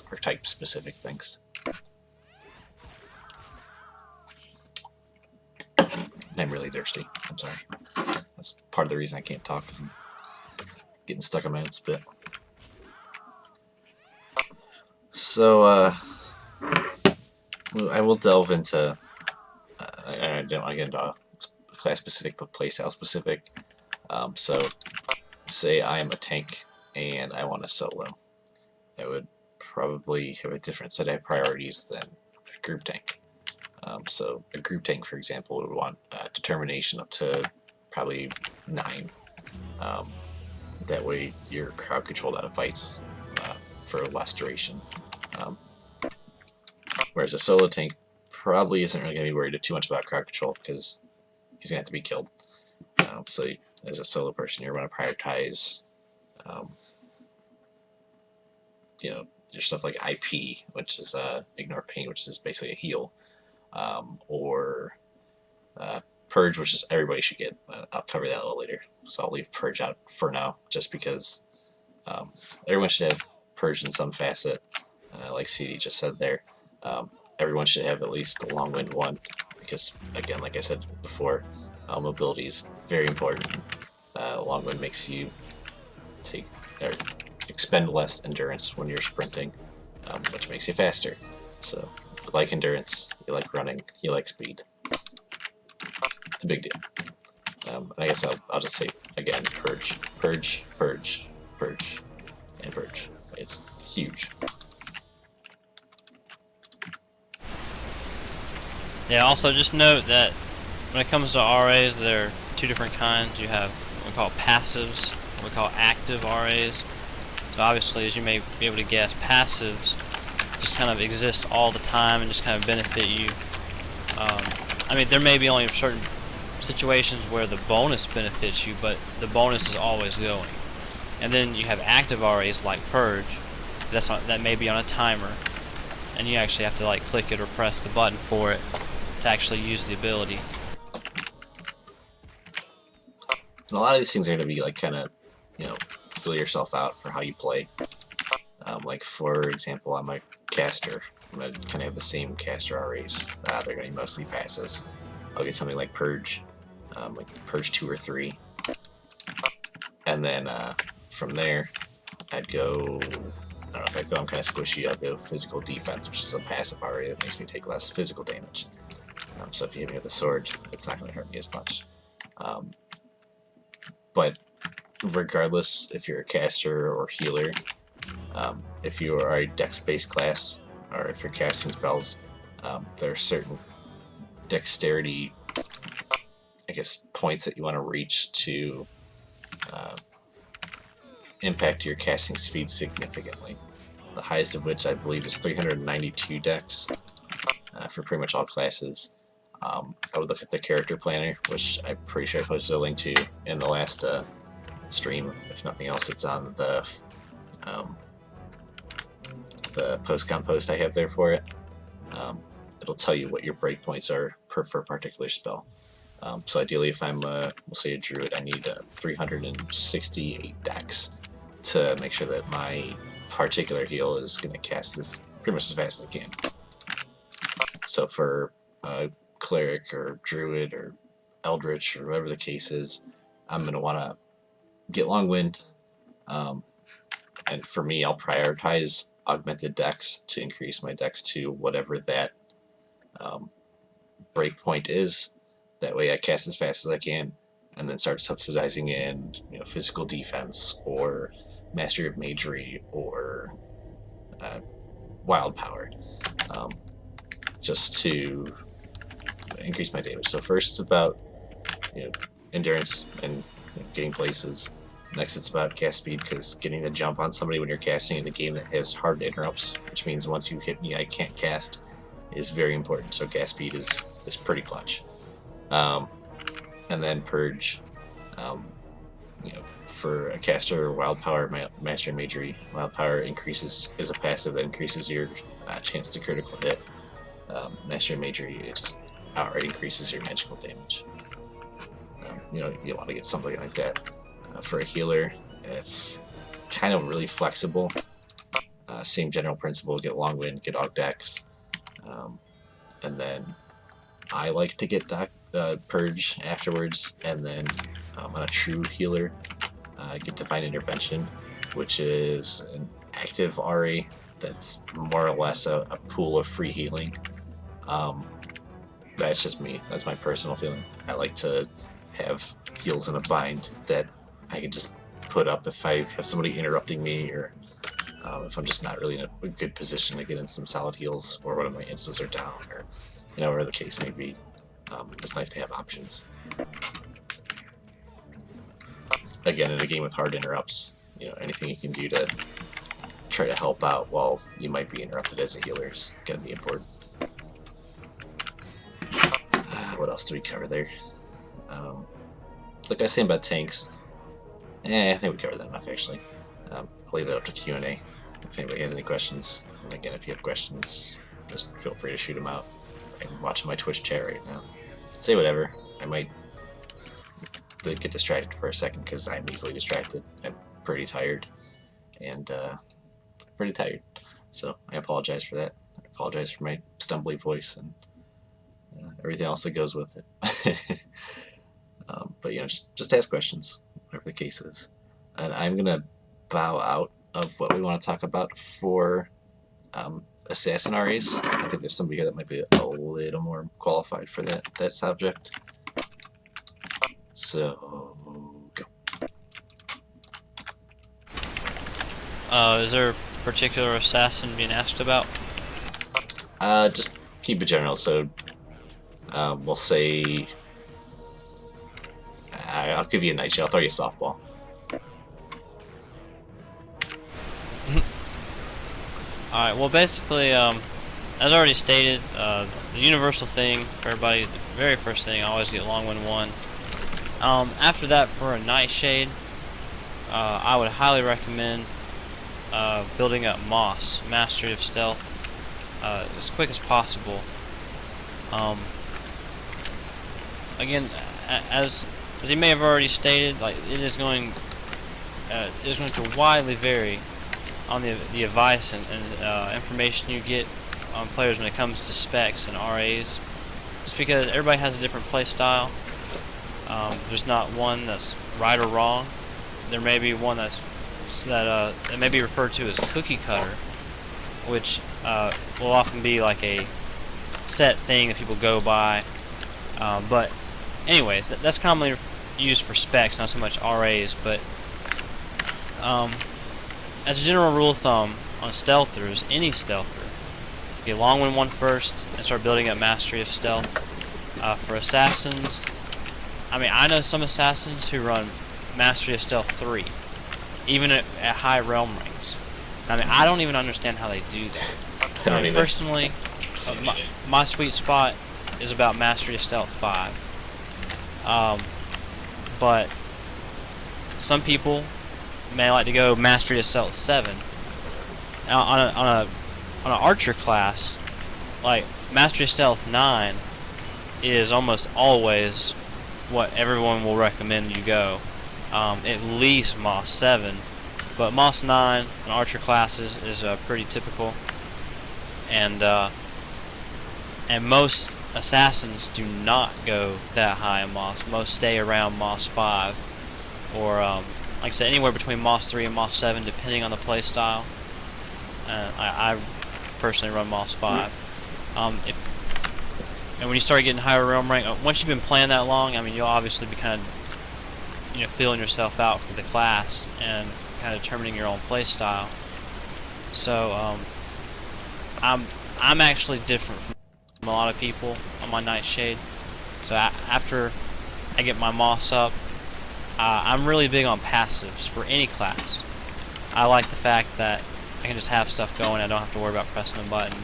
archetype specific things. I'm really thirsty. I'm sorry. That's part of the reason I can't talk, because I'm getting stuck on my own spit. So, I will delve into. I don't want to get into class specific, but playstyle specific. So, say I am a tank and I want to solo. I would probably have a different set of priorities than a group tank. So a group tank, for example, would want determination up to probably 9. That way you're crowd controlled out of fights for less duration. Whereas a solo tank probably isn't really going to be worried too much about crowd control because he's going to have to be killed. So as a solo person, you're going to prioritize your stuff like IP, which is ignore pain, which is basically a heal, or Purge, which is everybody should get. I'll cover that a little later. So I'll leave Purge out for now, just because everyone should have Purge in some facet. Like CD just said there, everyone should have at least the Long Wind 1, because, again, like I said before, mobility is very important. Long Wind makes you expend less endurance when you're sprinting, which makes you faster. So you like endurance, you like running, you like speed. It's a big deal. And I guess I'll just say again, Purge, Purge, Purge, Purge, and Purge. It's huge. Yeah, also just note that when it comes to RAs, there are 2 different kinds. You have what we call passives, what we call active RAs. So obviously, as you may be able to guess, passives just kind of exist all the time and just kind of benefit you. I mean, there may be only certain situations where the bonus benefits you, but the bonus is always going. And then you have active RAs like Purge. That may be on a timer, and you actually have to like click it or press the button for it to actually use the ability. And a lot of these things are going to be like kind of, fill yourself out for how you play. Like, for example, I'm a caster. I'm going to kind of have the same caster RAs. They're going to be mostly passives. I'll get something like Purge, like Purge 2 or 3. And then from there, I'd go, I don't know, if I feel I'm kind of squishy, I'll go Physical Defense, which is a passive RA that makes me take less physical damage. So if you hit me with a sword, it's not going to hurt me as much. But regardless if you're a caster or healer, if you are a dex-based class, or if you're casting spells, there are certain dexterity, I guess, points that you want to reach to impact your casting speed significantly. The highest of which I believe is 392 dex for pretty much all classes. I would look at the character planner, which I'm pretty sure I posted a link to in the last stream. If nothing else, it's on the post-con post I have there for it. It'll tell you what your breakpoints are for a particular spell. So ideally, if I'm, we'll say a druid, I need 368 dex to make sure that my particular heal is going to cast this pretty much as fast as I can. So for cleric or druid or eldritch or whatever the case is, I'm going to want to get long wind, and for me, I'll prioritize augmented dex to increase my dex to whatever that breakpoint is. That way I cast as fast as I can, and then start subsidizing in physical defense or mastery of magery or wild power, just to increase my damage. So first it's about endurance and getting places. Next it's about cast speed, because getting the jump on somebody when you're casting in a game that has hard interrupts, which means once you hit me I can't cast, is very important. So cast speed is pretty clutch. And then Purge, for a caster, Wild Power, Mastery Magery, Wild Power is a passive that increases your chance to critical hit. Mastery Magery, it just outright increases your magical damage. You want to get something like that. for a healer. It's kind of really flexible. Same general principle, get long wind, get Ogdex. And then I like to get Purge afterwards, and then on a true healer, get Divine Intervention, which is an active RA that's more or less a pool of free healing. That's just me. That's my personal feeling. I like to have heals in a bind that I can just put up if I have somebody interrupting me, or if I'm just not really in a good position to get in some solid heals, or one of my instants are down, or whatever the case may be. It's nice to have options. Again, in a game with hard interrupts, anything you can do to try to help out while you might be interrupted as a healer is going to be important. What else do we cover there? Like I was saying about tanks, I think we covered that enough, actually. I'll leave that up to Q&A if anybody has any questions. And again, if you have questions, just feel free to shoot them out. I'm watching my Twitch chat right now. Say whatever. I might get distracted for a second because I'm easily distracted. I'm pretty tired, and so I apologize for that. I apologize for my stumbly voice and everything else that goes with it. But just ask questions, whatever the case is. And I'm gonna bow out of what we want to talk about for assassin RAs. I think there's somebody here that might be a little more qualified for that subject. So go. Is there a particular assassin being asked about? Just keep it general. So we'll say I'll give you a nightshade. I'll throw you a softball. Alright, well basically, as I already stated, the universal thing for everybody, the very first thing, I always get long wind 1. After that, for a nightshade, I would highly recommend building up Moss, Mastery of Stealth, as quick as possible. Again, as you may have already stated, like it is going to widely vary on the advice and information you get on players when it comes to specs and RAs. Just because everybody has a different play style. There's not one that's right or wrong. There may be one that may be referred to as cookie cutter, which will often be like a set thing that people go by. But anyways, that's commonly used for specs, not so much RAs. But as a general rule of thumb on stealthers, any stealther, get long wind 1 first and start building up Mastery of Stealth. For assassins, I mean, I know some assassins who run Mastery of Stealth 3, even at high realm ranks. I mean, I don't even understand how they do that. I mean, personally, my sweet spot is about Mastery of Stealth 5. But some people may like to go Mastery of Stealth 7. Now, on an archer class, like Mastery of Stealth 9 is almost always what everyone will recommend you go. At least Moss 7, but Moss 9 on archer classes is pretty typical, and most assassins do not go that high in Moss. Most stay around Moss 5, or like I said, anywhere between Moss 3 and Moss 7, depending on the play style. I personally run Moss 5. And when you start getting higher realm rank, once you've been playing that long, I mean, you'll obviously be kind of, feeling yourself out for the class and kind of determining your own play style. So, I'm actually different from a lot of people on my Nightshade. So after I get my Moss up, I'm really big on passives for any class. I like the fact that I can just have stuff going. I don't have to worry about pressing a button.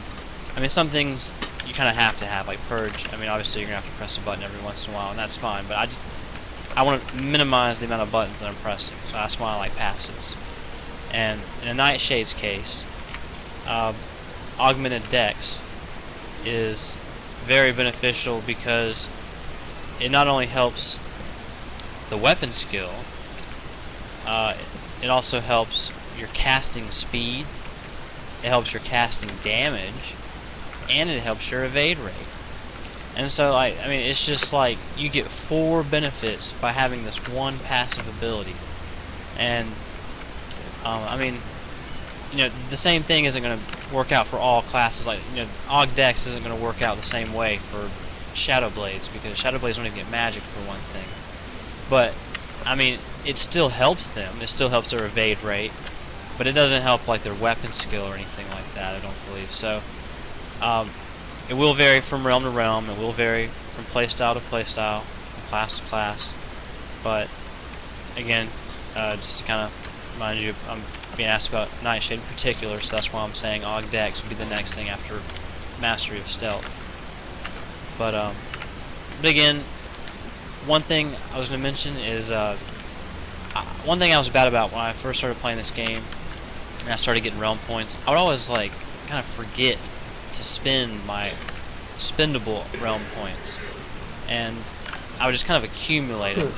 I mean, some things you kind of have to have, like Purge. I mean, obviously you're going to have to press a button every once in a while, and that's fine, but I want to minimize the amount of buttons that I'm pressing, so that's why I like passives. And in a Nightshade's case, Augmented Dex is very beneficial because it not only helps the weapon skill, it also helps your casting speed, it helps your casting damage, and it helps your evade rate. And so, like, I mean, it's just like you get 4 benefits by having this one passive ability. And I mean, the same thing isn't going to work out for all classes. Like, Ogdex isn't going to work out the same way for Shadow Blades, because Shadow Blades don't even get magic for one thing. But I mean, it still helps them. It still helps their evade rate, but it doesn't help like their weapon skill or anything like that, I don't believe. So it will vary from realm to realm. It will vary from playstyle to playstyle, from class to class. But again, just to kind of remind you, I'm being asked about Nightshade in particular, so that's why I'm saying Ogdex would be the next thing after Mastery of Stealth. But again, one thing I was going to mention is one thing I was bad about when I first started playing this game and I started getting realm points. I would always like kind of forget to spend my spendable realm points, and I would just kind of accumulate them.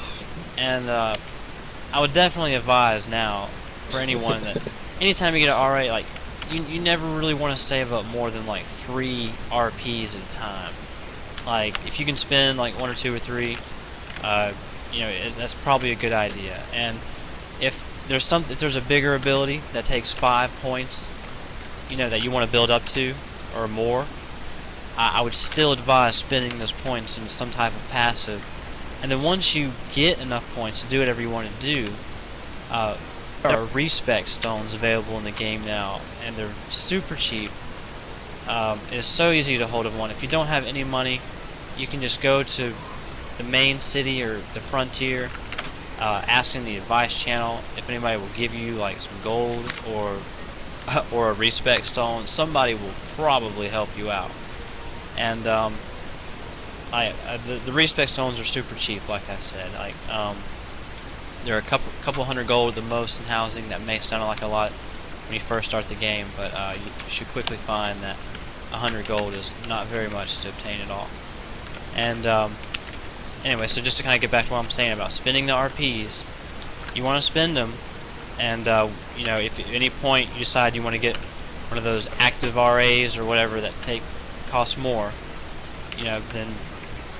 And I would definitely advise now for anyone that anytime you get an RA, like you never really want to save up more than like 3 RPs at a time. Like if you can spend like 1 or 2 or 3, that's probably a good idea. And if there's a bigger ability that takes 5 points, that you want to build up to or more, I would still advise spending those points in some type of passive. And then once you get enough points to do whatever you want to do, there are respec stones available in the game now, and they're super cheap. It's so easy to hold of one. If you don't have any money, you can just go to the main city or the frontier, asking the advice channel if anybody will give you like some gold or a respec stone. Somebody will probably help you out. And the respec stones are super cheap, like I said. Like they're a couple hundred gold at the most in housing. That may sound like a lot when you first start the game, but you should quickly find that 100 gold is not very much to obtain at all. And anyway, so just to kind of get back to what I'm saying about spending the RPs, you want to spend them, and if at any point you decide you want to get one of those active RAs or whatever that cost more, then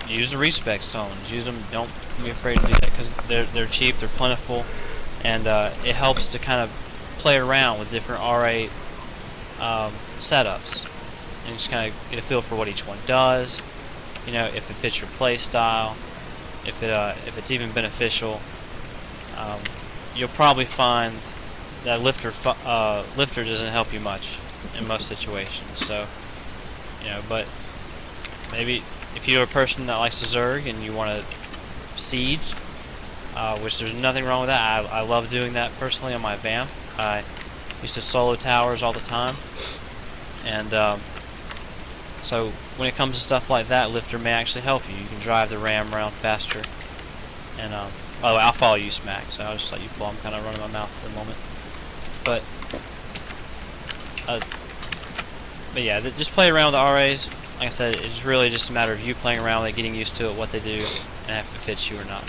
use the respec stones. Use them. Don't be afraid to do that, because they're cheap, they're plentiful, and it helps to kind of play around with different RA setups and just kind of get a feel for what each one does. If it fits your play style, if it's even beneficial. You'll probably find that lifter doesn't help you much in most situations. So, but maybe if you're a person that likes to Zerg and you want to siege, which there's nothing wrong with that. I love doing that personally on my Vamp. I used to solo towers all the time, and so when it comes to stuff like that, lifter may actually help you. You can drive the ram around faster. And by the way, I'll follow you, Smack. So I'll just let you pull. I'm kind of running my mouth at the moment. But yeah, just play around with the RAs. Like I said, it's really just a matter of you playing around with it, getting used to it, what they do, and if it fits you or not.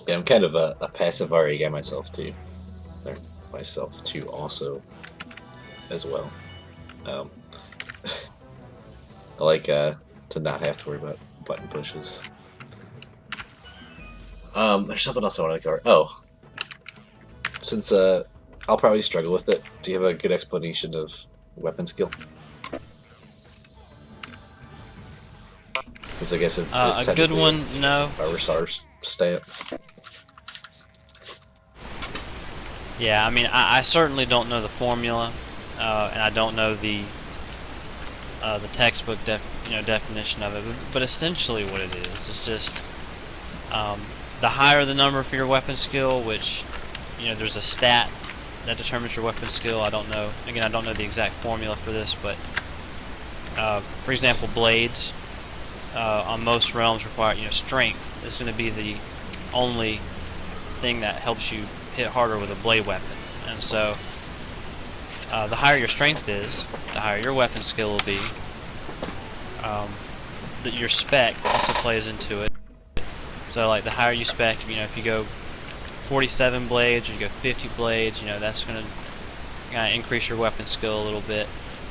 Yeah, I'm kind of a passive RA guy myself too. Or myself too, also, as well. I like to not have to worry about button pushes. There's something else I want to cover. Oh, since I'll probably struggle with it, do you have a good explanation of weapon skill? Because I guess it's a good one, no. RvR stat. Yeah, I mean, I certainly don't know the formula, and I don't know the textbook definition of it. But essentially, what it is just the higher the number for your weapon skill, which there's a stat that determines your weapon skill. I don't know. Again, I don't know the exact formula for this, but for example, blades on most realms require strength. It's going to be the only thing that helps you hit harder with a blade weapon, and so the higher your strength is, the higher your weapon skill will be. That your spec also plays into it. So So like the higher you spec, you know, if you go 47 blades or you go 50 blades, you know, that's going to kind of increase your weapon skill a little bit.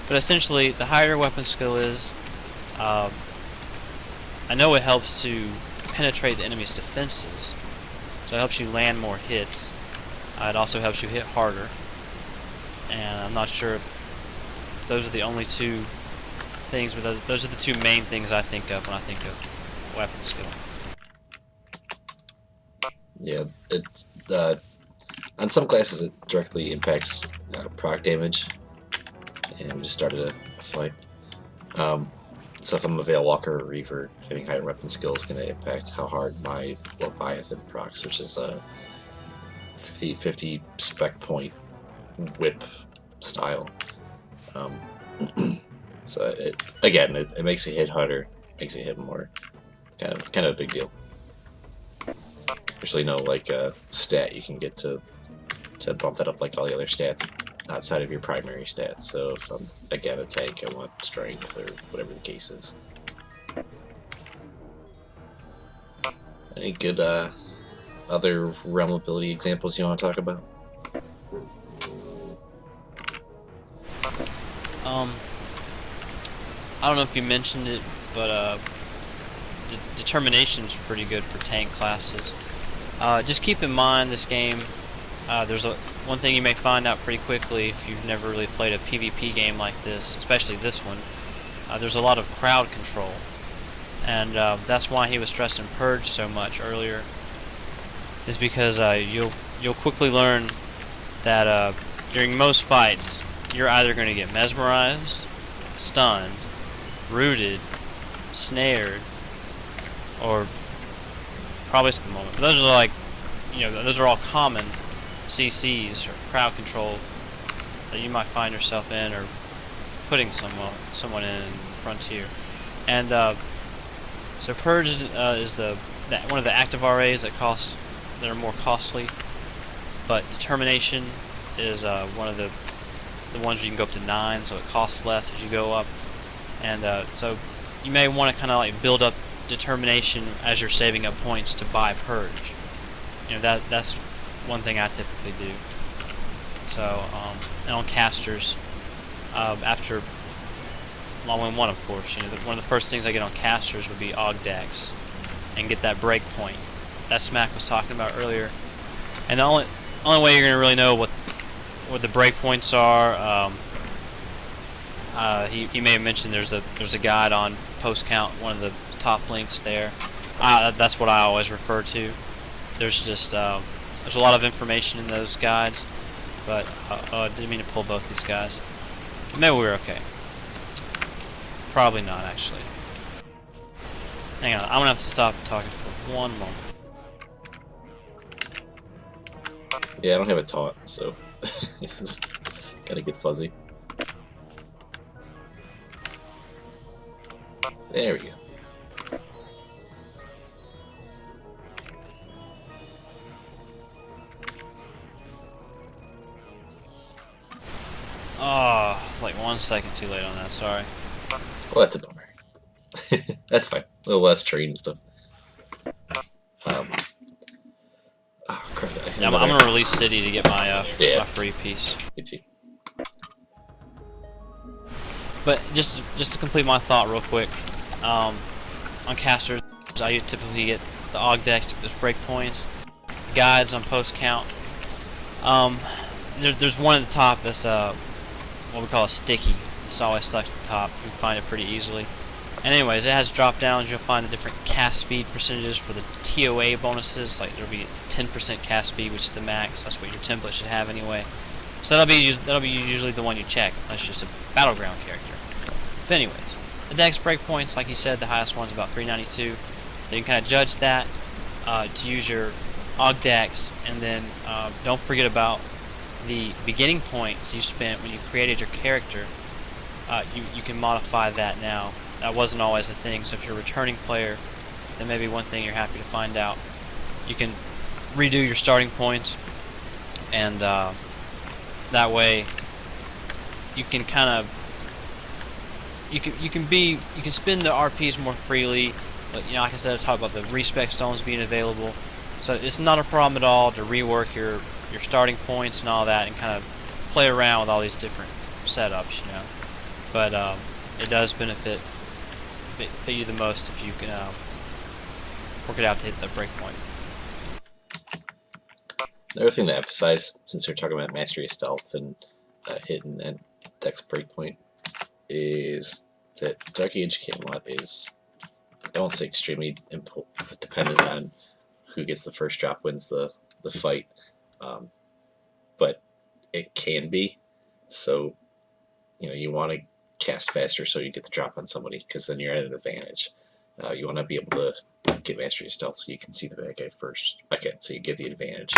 But essentially, the higher your weapon skill is, um, I know it helps to penetrate the enemy's defenses, so it helps you land more hits. It also helps you hit harder, and I'm not sure if those are the only two things, but those are the two main things I think of when I think of weapon skill. Yeah, it's on some classes it directly impacts proc damage, and we just started a fight. Um, so if I'm a Veil Walker or Reaver, having higher weapon skill is going to impact how hard my Leviathan procs, which is a 50 spec point whip style. Um, so it makes it hit harder, makes it hit more. Kind of a big deal. Especially no like stat you can get to bump that up like all the other stats outside of your primary stats. So if I'm again a tank, I want strength or whatever the case is. Any good other realm ability examples you want to talk about? Um, I don't know if you mentioned it, but determination is pretty good for tank classes. Just keep in mind this game. There's one thing you may find out pretty quickly if you've never really played a PvP game like this, especially this one. There's a lot of crowd control, and that's why he was stressing Purge so much earlier. Is because you'll quickly learn that during most fights you're either going to get mesmerized, stunned, rooted, snared, or probably at the moment. But those are like, you know, those are all common CCs or crowd control that you might find yourself in or putting someone in Frontier. And so Purge is one of the active RAs that are more costly, but Determination is one of the ones where you can go up to 9, so it costs less as you go up. And so you may want to kind of like build up Determination as you're saving up points to buy Purge. You know, that's one thing I typically do. So and on casters, after long one, of course, you know, one of the first things I get on casters would be Ogdex and get that break point that Smack was talking about earlier. And the only way you're gonna really know what the break points are, he may have mentioned there's a guide on post count, one of the top links there. That's what I always refer to. There's just there's a lot of information in those guides, but I didn't mean to pull both these guys. Maybe we're okay. Probably not, actually. Hang on, I'm gonna have to stop talking for one moment. Yeah, I don't have a taunt, so this is gotta get fuzzy. There we go. Oh, it's like 1 second too late on that, sorry. Well, that's a bummer. That's fine. A little less train and stuff. Oh, crap. Yeah, I'm gonna release City to get my yeah. my free piece. Me too. But just to complete my thought real quick, on casters, I typically get the Ogdex, there's breakpoints, guides on post count. There's one at the top that's what we call a sticky. It's always stuck at the top. You can find it pretty easily. And anyways, it has drop downs. You'll find the different cast speed percentages for the TOA bonuses. Like there'll be 10% cast speed, which is the max. That's what your template should have anyway. So that'll be usually the one you check. That's just a battleground character. But anyways, the Dex breakpoints, like you said, the highest one's about 392. So you can kind of judge that to use your Ogdex, and then don't forget about the beginning points you spent when you created your character. You can modify that now. That wasn't always a thing, so if you're a returning player, then maybe one thing you're happy to find out. You can redo your starting points, and that way you can kind of you can spend the RPs more freely. But like I said, I talked about the respec stones being available, so it's not a problem at all to rework your starting points and all that, and kind of play around with all these different setups, But it does benefit you the most if you can work it out to hit the breakpoint. Another thing to emphasize, since we're talking about mastery of stealth and hitting and dex breakpoint, is that Dark Age Camelot is, I won't say extremely dependent on who gets the first drop wins the fight, but it can be. So you want to cast faster so you get the drop on somebody, because then you're at an advantage. You want to be able to get mastery of stealth so you can see the bad guy first. Okay, so you get the advantage,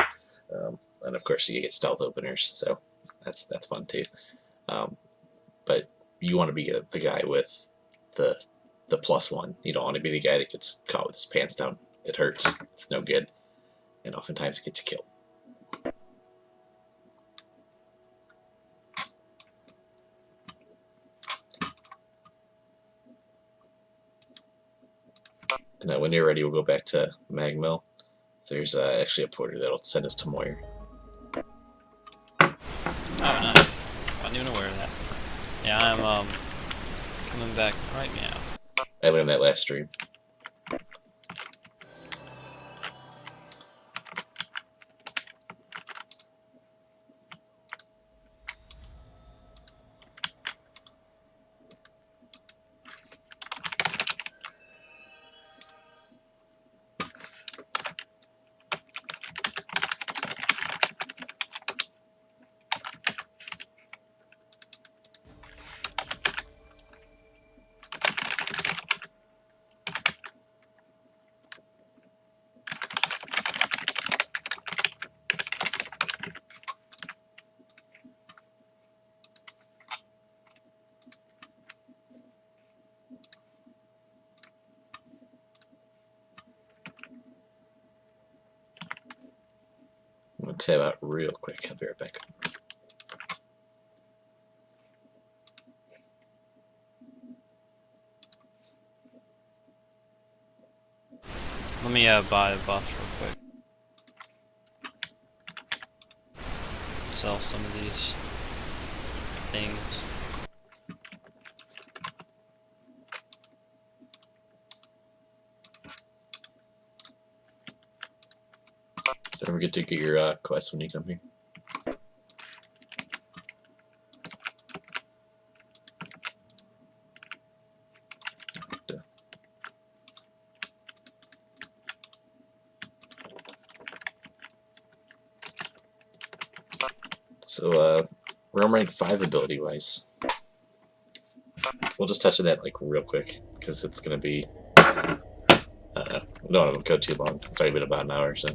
and of course you get stealth openers, so that's fun too. But you want to be the guy with the +1. You don't want to be the guy that gets caught with his pants down. It hurts. It's no good, and oftentimes gets you killed. And when you're ready, we'll go back to Magmill. There's actually a porter that'll send us to Moyer. Oh, nice. I wasn't even aware of that. Yeah, I'm coming back right now. I learned that last stream. I'm going to tab out real quick. I'll be right back. Let me buy the buffs real quick. Sell some of these things. Don't forget to get your quest when you come here. So, realm rank 5 ability wise, we'll just touch on that like real quick because it's going to be. We don't want to go too long. It's already been about an hour, so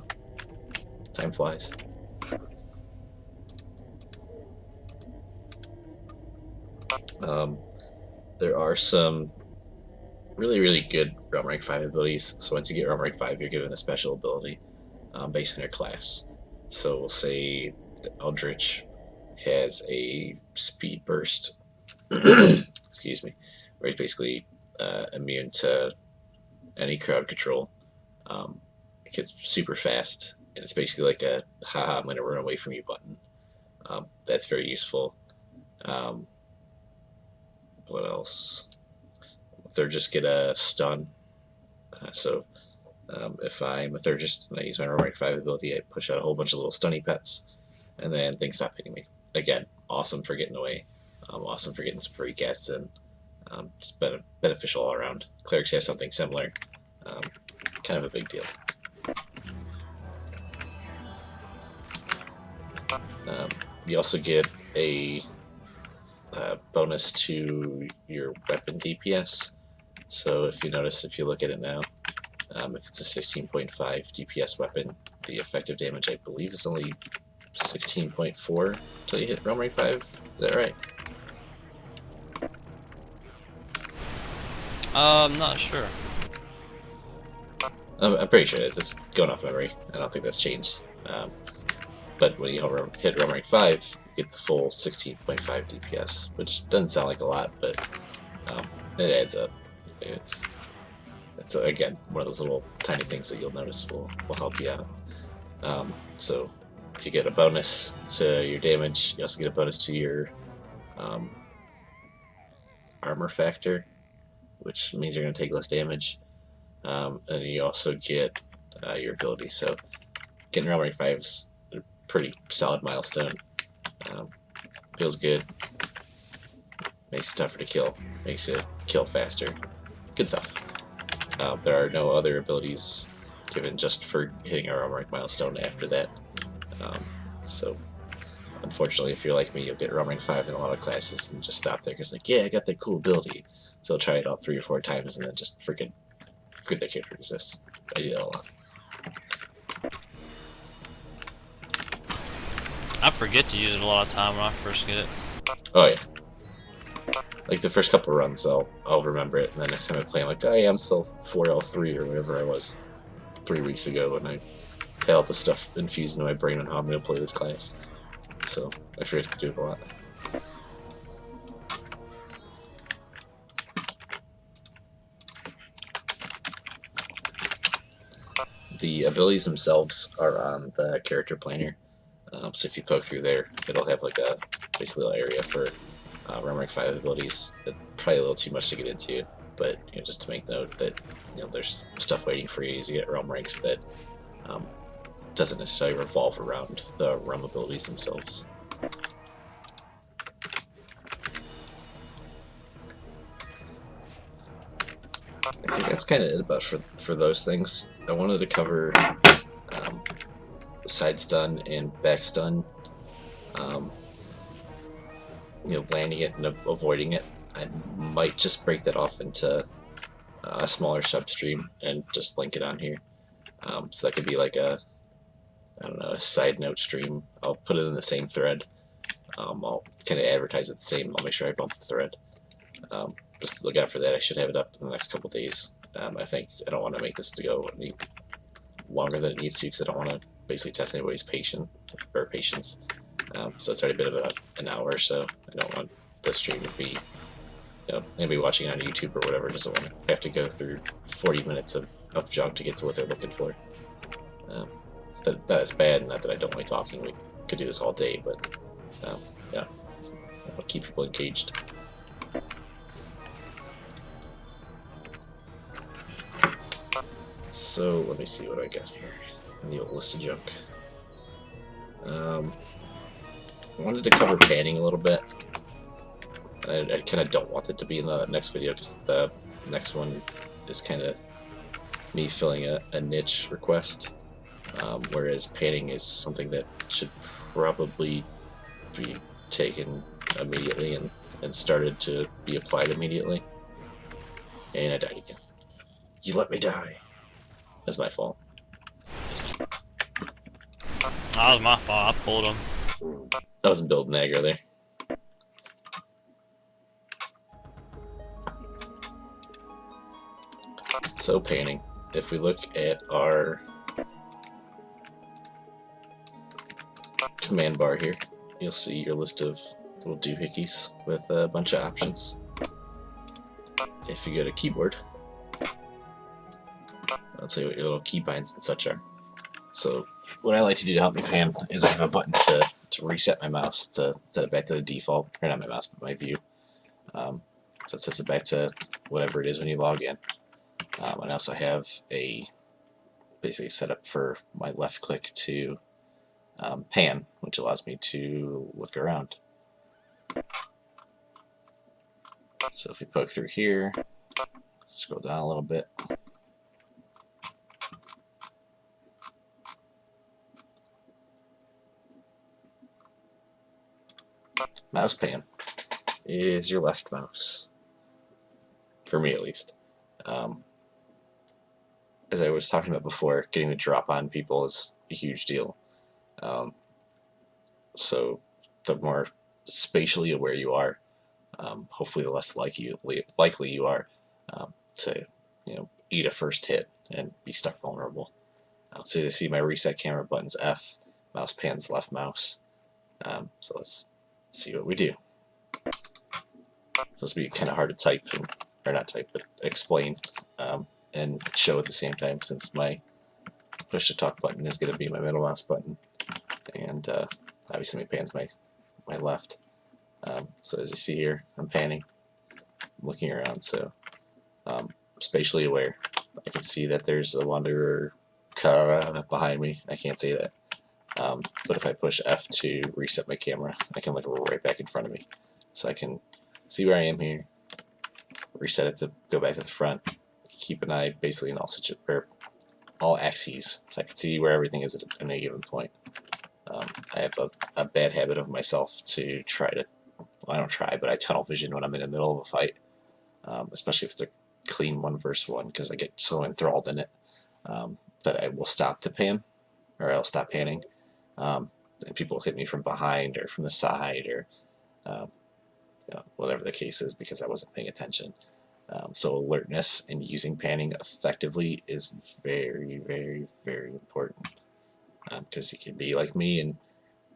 time flies. There are some really good realm rank 5 abilities. So once you get realm rank 5, you're given a special ability based on your class. So we'll say the Eldritch has a speed burst, excuse me, where he's basically immune to any crowd control. It gets super fast, and it's basically like a haha, I'm going to run away from you button. That's very useful. What else? They're just get a stun. So if I'm a Thurgist and I use my Romantic 5 ability, I push out a whole bunch of little stunny pets, and then things stop hitting me. Again, awesome for getting away. Awesome for getting some free casts in. Just beneficial all around. Clerics have something similar. Kind of a big deal. You also get a bonus to your weapon DPS. So if you notice, if you look at it now, if it's a 16.5 DPS weapon, the effective damage, I believe, is only 16.4 until you hit realm rank 5. Is that right? I'm not sure. I'm pretty sure it's going off memory. I don't think that's changed. But when you hit realm rank 5, you get the full 16.5 DPS, which doesn't sound like a lot, but it adds up. It's it's again one of those little tiny things that you'll notice will help you out. So you get a bonus to your damage. You also get a bonus to your um, armor factor, which means you're going to take less damage. And you also get your ability. So getting Realm Rank 5 is a pretty solid milestone. Um, feels good. Makes it tougher to kill. Makes you kill faster. Good stuff. There are no other abilities given just for hitting a Realm Rank milestone after that. So unfortunately, if you're like me, you'll get Realm Rank 5 in a lot of classes and just stop there because like, yeah, I got that cool ability. So I'll try it out 3 or 4 times and then just forget that character exists. I do that a lot. I forget to use it a lot of time when I first get it. Oh yeah. Like the first couple runs, I'll remember it, and the next time I play, I'm like, oh yeah, I'm still 4L3 or whatever I was 3 weeks ago, and I had all the stuff infused into my brain on how I'm going to play this class. So I forget to do it a lot. The abilities themselves are on the character planner, so if you poke through there, it'll have like a basically an area for Realm Rank 5 abilities. It's probably a little too much to get into, but just to make note that there's stuff waiting for you as you get Realm Ranks that um, doesn't necessarily revolve around the realm abilities themselves. I think that's kind of it about for those things. I wanted to cover side stun and back stun. Um, landing it and avoiding it. I might just break that off into a smaller substream and just link it on here. So that could be like I don't know, a side note stream. I'll put it in the same thread. I'll kind of advertise it the same. I'll make sure I bump the thread. Just look out for that. I should have it up in the next couple days. I think I don't want to make this to go any longer than it needs to because I don't want to basically test anybody's patience. So it's already been about an hour or so. I don't want the stream to be, anybody watching on YouTube or whatever doesn't want to have to go through 40 minutes of junk to get to what they're looking for. That is bad, not that I don't like talking. We could do this all day, but yeah, I want to keep people engaged. So let me see what I got here in the old list of junk. I wanted to cover panning a little bit. I kind of don't want it to be in the next video because the next one is kind of me filling a niche request, whereas panning is something that should probably be taken immediately and started to be applied immediately. And I died again. You let me die. That's my fault. That was my fault. I pulled him. I wasn't building aggro there. So panning. If we look at our command bar here, you'll see your list of little doohickeys with a bunch of options. If you go to keyboard, I'll tell you what your little keybinds and such are. So what I like to do to help me pan is I have a button to reset my mouse to set it back to the default, or not my mouse, but my view. So it sets it back to whatever it is when you log in. And I also have a basically set up for my left click to pan, which allows me to look around. So if we poke through here, scroll down a little bit. Mouse pan is your left mouse, for me at least. As I was talking about before, getting the drop on people is a huge deal. So the more spatially aware you are, hopefully the less likely you are to eat a first hit and be stuck vulnerable. So you see my reset camera button's F, mouse pan's left mouse. So let's see what we do. So this will be kind of hard to type, or not type, but explain and show at the same time, since my push to talk button is going to be my middle mouse button, and obviously my pan's my left. So as you see here, I'm panning, I'm looking around, so spatially aware. I can see that there's a wanderer behind me. I can't see that. But if I push F to reset my camera, I can look right back in front of me. So I can see where I am here, reset it to go back to the front, keep an eye basically in all axes, so I can see where everything is at any given point. I have a bad habit of myself to try to, well, I don't try, but I tunnel vision when I'm in the middle of a fight, especially if it's a clean 1v1, because I get so enthralled in it that I will stop to pan, or I'll stop panning. And people hit me from behind or from the side, or whatever the case is, because I wasn't paying attention. So alertness and using panning effectively is very, very, very important, because you can be like me and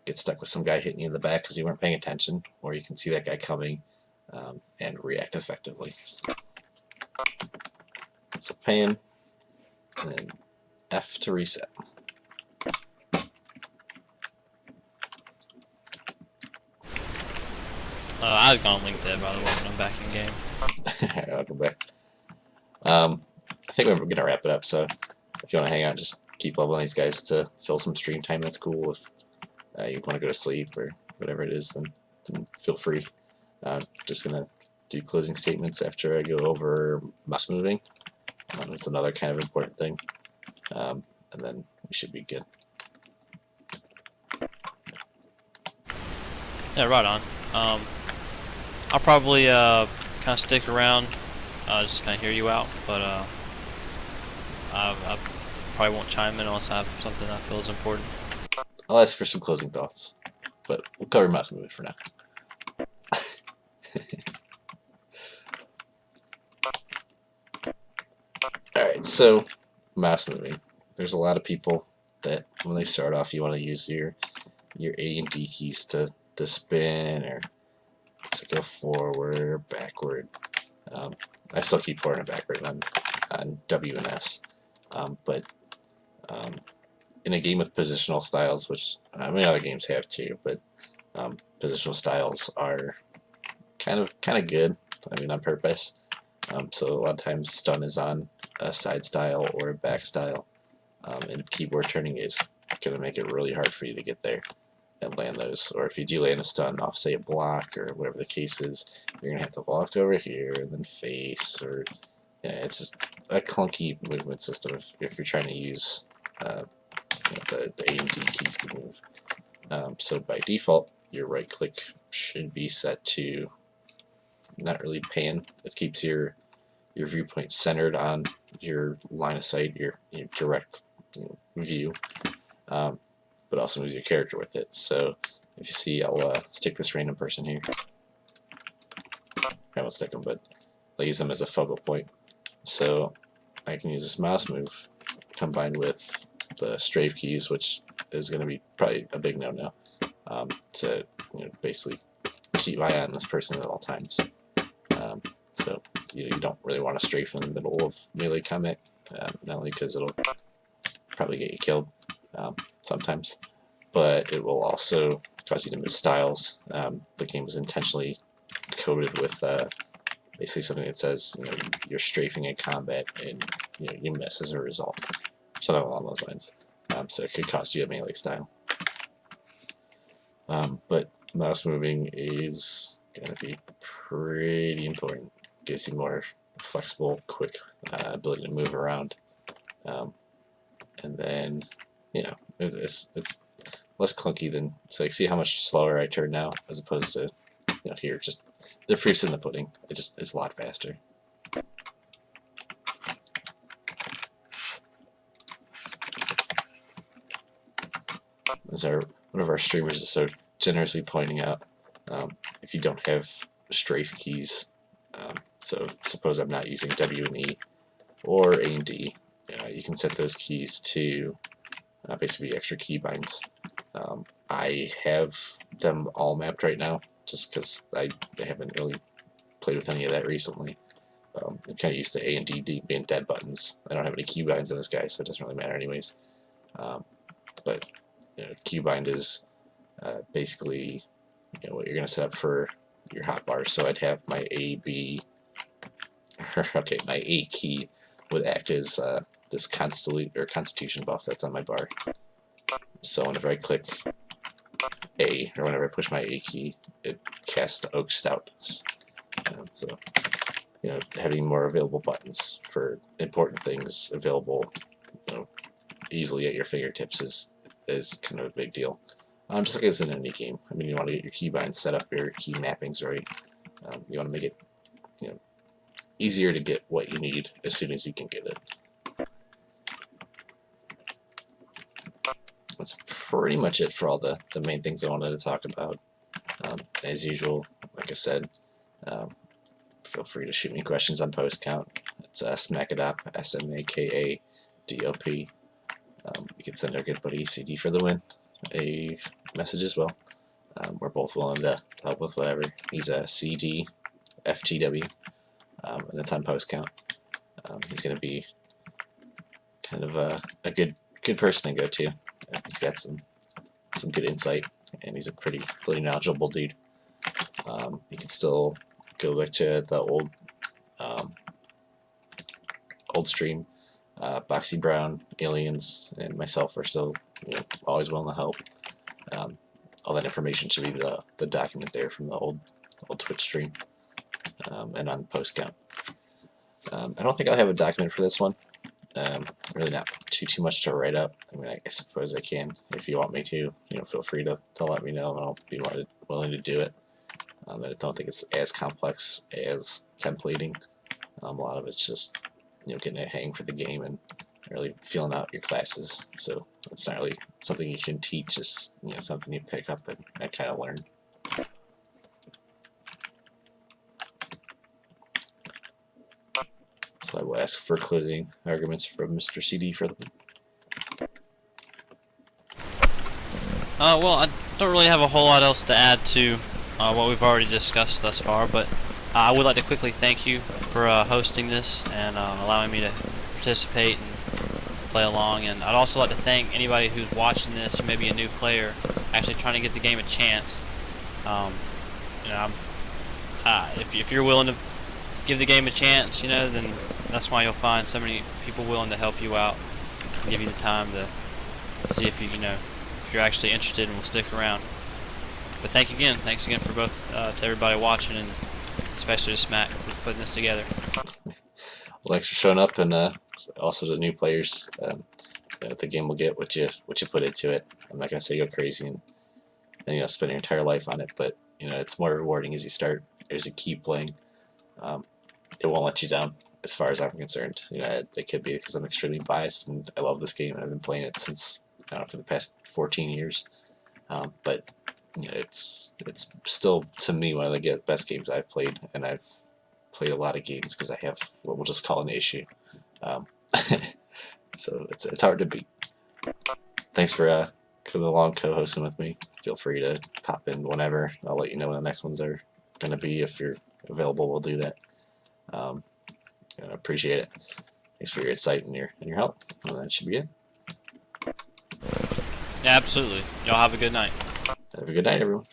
get stuck with some guy hitting you in the back because you weren't paying attention, or you can see that guy coming and react effectively. So pan, and then F to reset. I was gone link dead, by the way, when I'm back in game. I'll go back. I think we're going to wrap it up, so if you want to hang out, just keep leveling these guys to fill some stream time, that's cool. If you want to go to sleep or whatever it is, then feel free. Just going to do closing statements after I go over mouse moving. That's another kind of important thing. And then we should be good. Yeah, right on. I'll probably kind of stick around, just kind of hear you out, but I probably won't chime in unless I have something I feel is important. I'll ask for some closing thoughts, but we'll cover mouse movement for now. Alright, so mouse moving. There's a lot of people that when they start off, you want to use your A and D keys to spin, or to go forward or backward. I still keep forward and backward on W and S, but in a game with positional styles, which I mean other games have too, but positional styles are kind of good. I mean, on purpose. So a lot of times stun is on a side style or a back style, and keyboard turning is going to make it really hard for you to get there and land those. Or if you do land a stun off, say, a block or whatever the case is, you're going to have to walk over here and then face, or it's just a clunky movement system if you're trying to use the A and D keys to move. So by default, your right click should be set to not really pan. It keeps your viewpoint centered on your line of sight, your direct view, but also moves your character with it. So if you see, I'll stick this random person here. I won't stick them, but I'll use them as a focal point. So I can use this mouse move combined with the strafe keys, which is going to be probably a big no-no, to basically keep my eye on this person at all times. So you don't really want to strafe in the middle of melee combat, not only because it'll probably get you killed sometimes, but it will also cause you to miss styles. The game was intentionally coded with basically something that says you're strafing in combat and you miss as a result, something along those lines. So it could cost you a melee style. But mouse moving is going to be pretty important. Gives you more flexible, quick ability to move around, and then it's less clunky than, so you see how much slower I turn now as opposed to here. Just the proof's in the pudding. It's a lot faster. As one of our streamers is so generously pointing out, if you don't have strafe keys, so suppose I'm not using W and E or A and D, you can set those keys to basically extra keybinds. I have them all mapped right now just because I haven't really played with any of that recently. I'm kind of used to A and D being dead buttons. I don't have any keybinds in this guy, so it doesn't really matter anyways. But keybind is basically what you're going to set up for your hotbar. So I'd have my A, B, okay, my A key would act as this constitution buff that's on my bar. So whenever I click A, or whenever I push my A key, it casts Oak Stout. So having more available buttons for important things available, easily at your fingertips is kind of a big deal. Just like it's in any game. I mean, you want to get your keybinds set up, your key mappings right. You want to make it, easier to get what you need as soon as you can get it. That's pretty much it for all the main things I wanted to talk about. As usual, like I said, feel free to shoot me questions on post count. It's Smakadop, SMAKADOP. You can send our good buddy CD for the win a message as well. We're both willing to help with whatever. He's a CD FTW, and it's on post count. He's going to be kind of a good person to go to. He's got some good insight, and he's a pretty knowledgeable dude. You can still go back to the old stream. Boxy Brown, Aliens, and myself are still always willing to help. All that information should be the document there from the old Twitch stream, and on post count. I don't think I'll have a document for this one. Really not too much to write up. I mean, I suppose I can. If you want me to, feel free to let me know, and I'll be willing to do it. I don't think it's as complex as templating. A lot of it's just getting a hang for the game and really feeling out your classes. So it's not really something you can teach. It's something you pick up and kind of learn. So I will ask for closing arguments from Mr. CD for the. Well, I don't really have a whole lot else to add to what we've already discussed thus far, but I would like to quickly thank you for hosting this and allowing me to participate and play along. And I'd also like to thank anybody who's watching this, who may be a new player, actually trying to get the game a chance. If you're willing to give the game a chance, then that's why you'll find so many people willing to help you out and give you the time to see if if you're actually interested and will stick around. But thanks again for both to everybody watching, and especially to Smack for putting this together. Well, thanks for showing up, and also to new players. The game will get what you put into it. I'm not gonna say go crazy and spend your entire life on it, but it's more rewarding as you start. As you keep playing, it won't let you down. As far as I'm concerned, it could be because I'm extremely biased and I love this game and I've been playing it since for the past 14 years. But it's still to me one of the best games I've played, and I've played a lot of games because I have what we'll just call an issue. So it's hard to beat. Thanks for coming along, co-hosting with me. Feel free to pop in whenever. I'll let you know when the next ones are going to be. If you're available, we'll do that. I appreciate it. Thanks for your insight and your help. Well, that should be it. Yeah, absolutely. Y'all have a good night. Have a good night, everyone.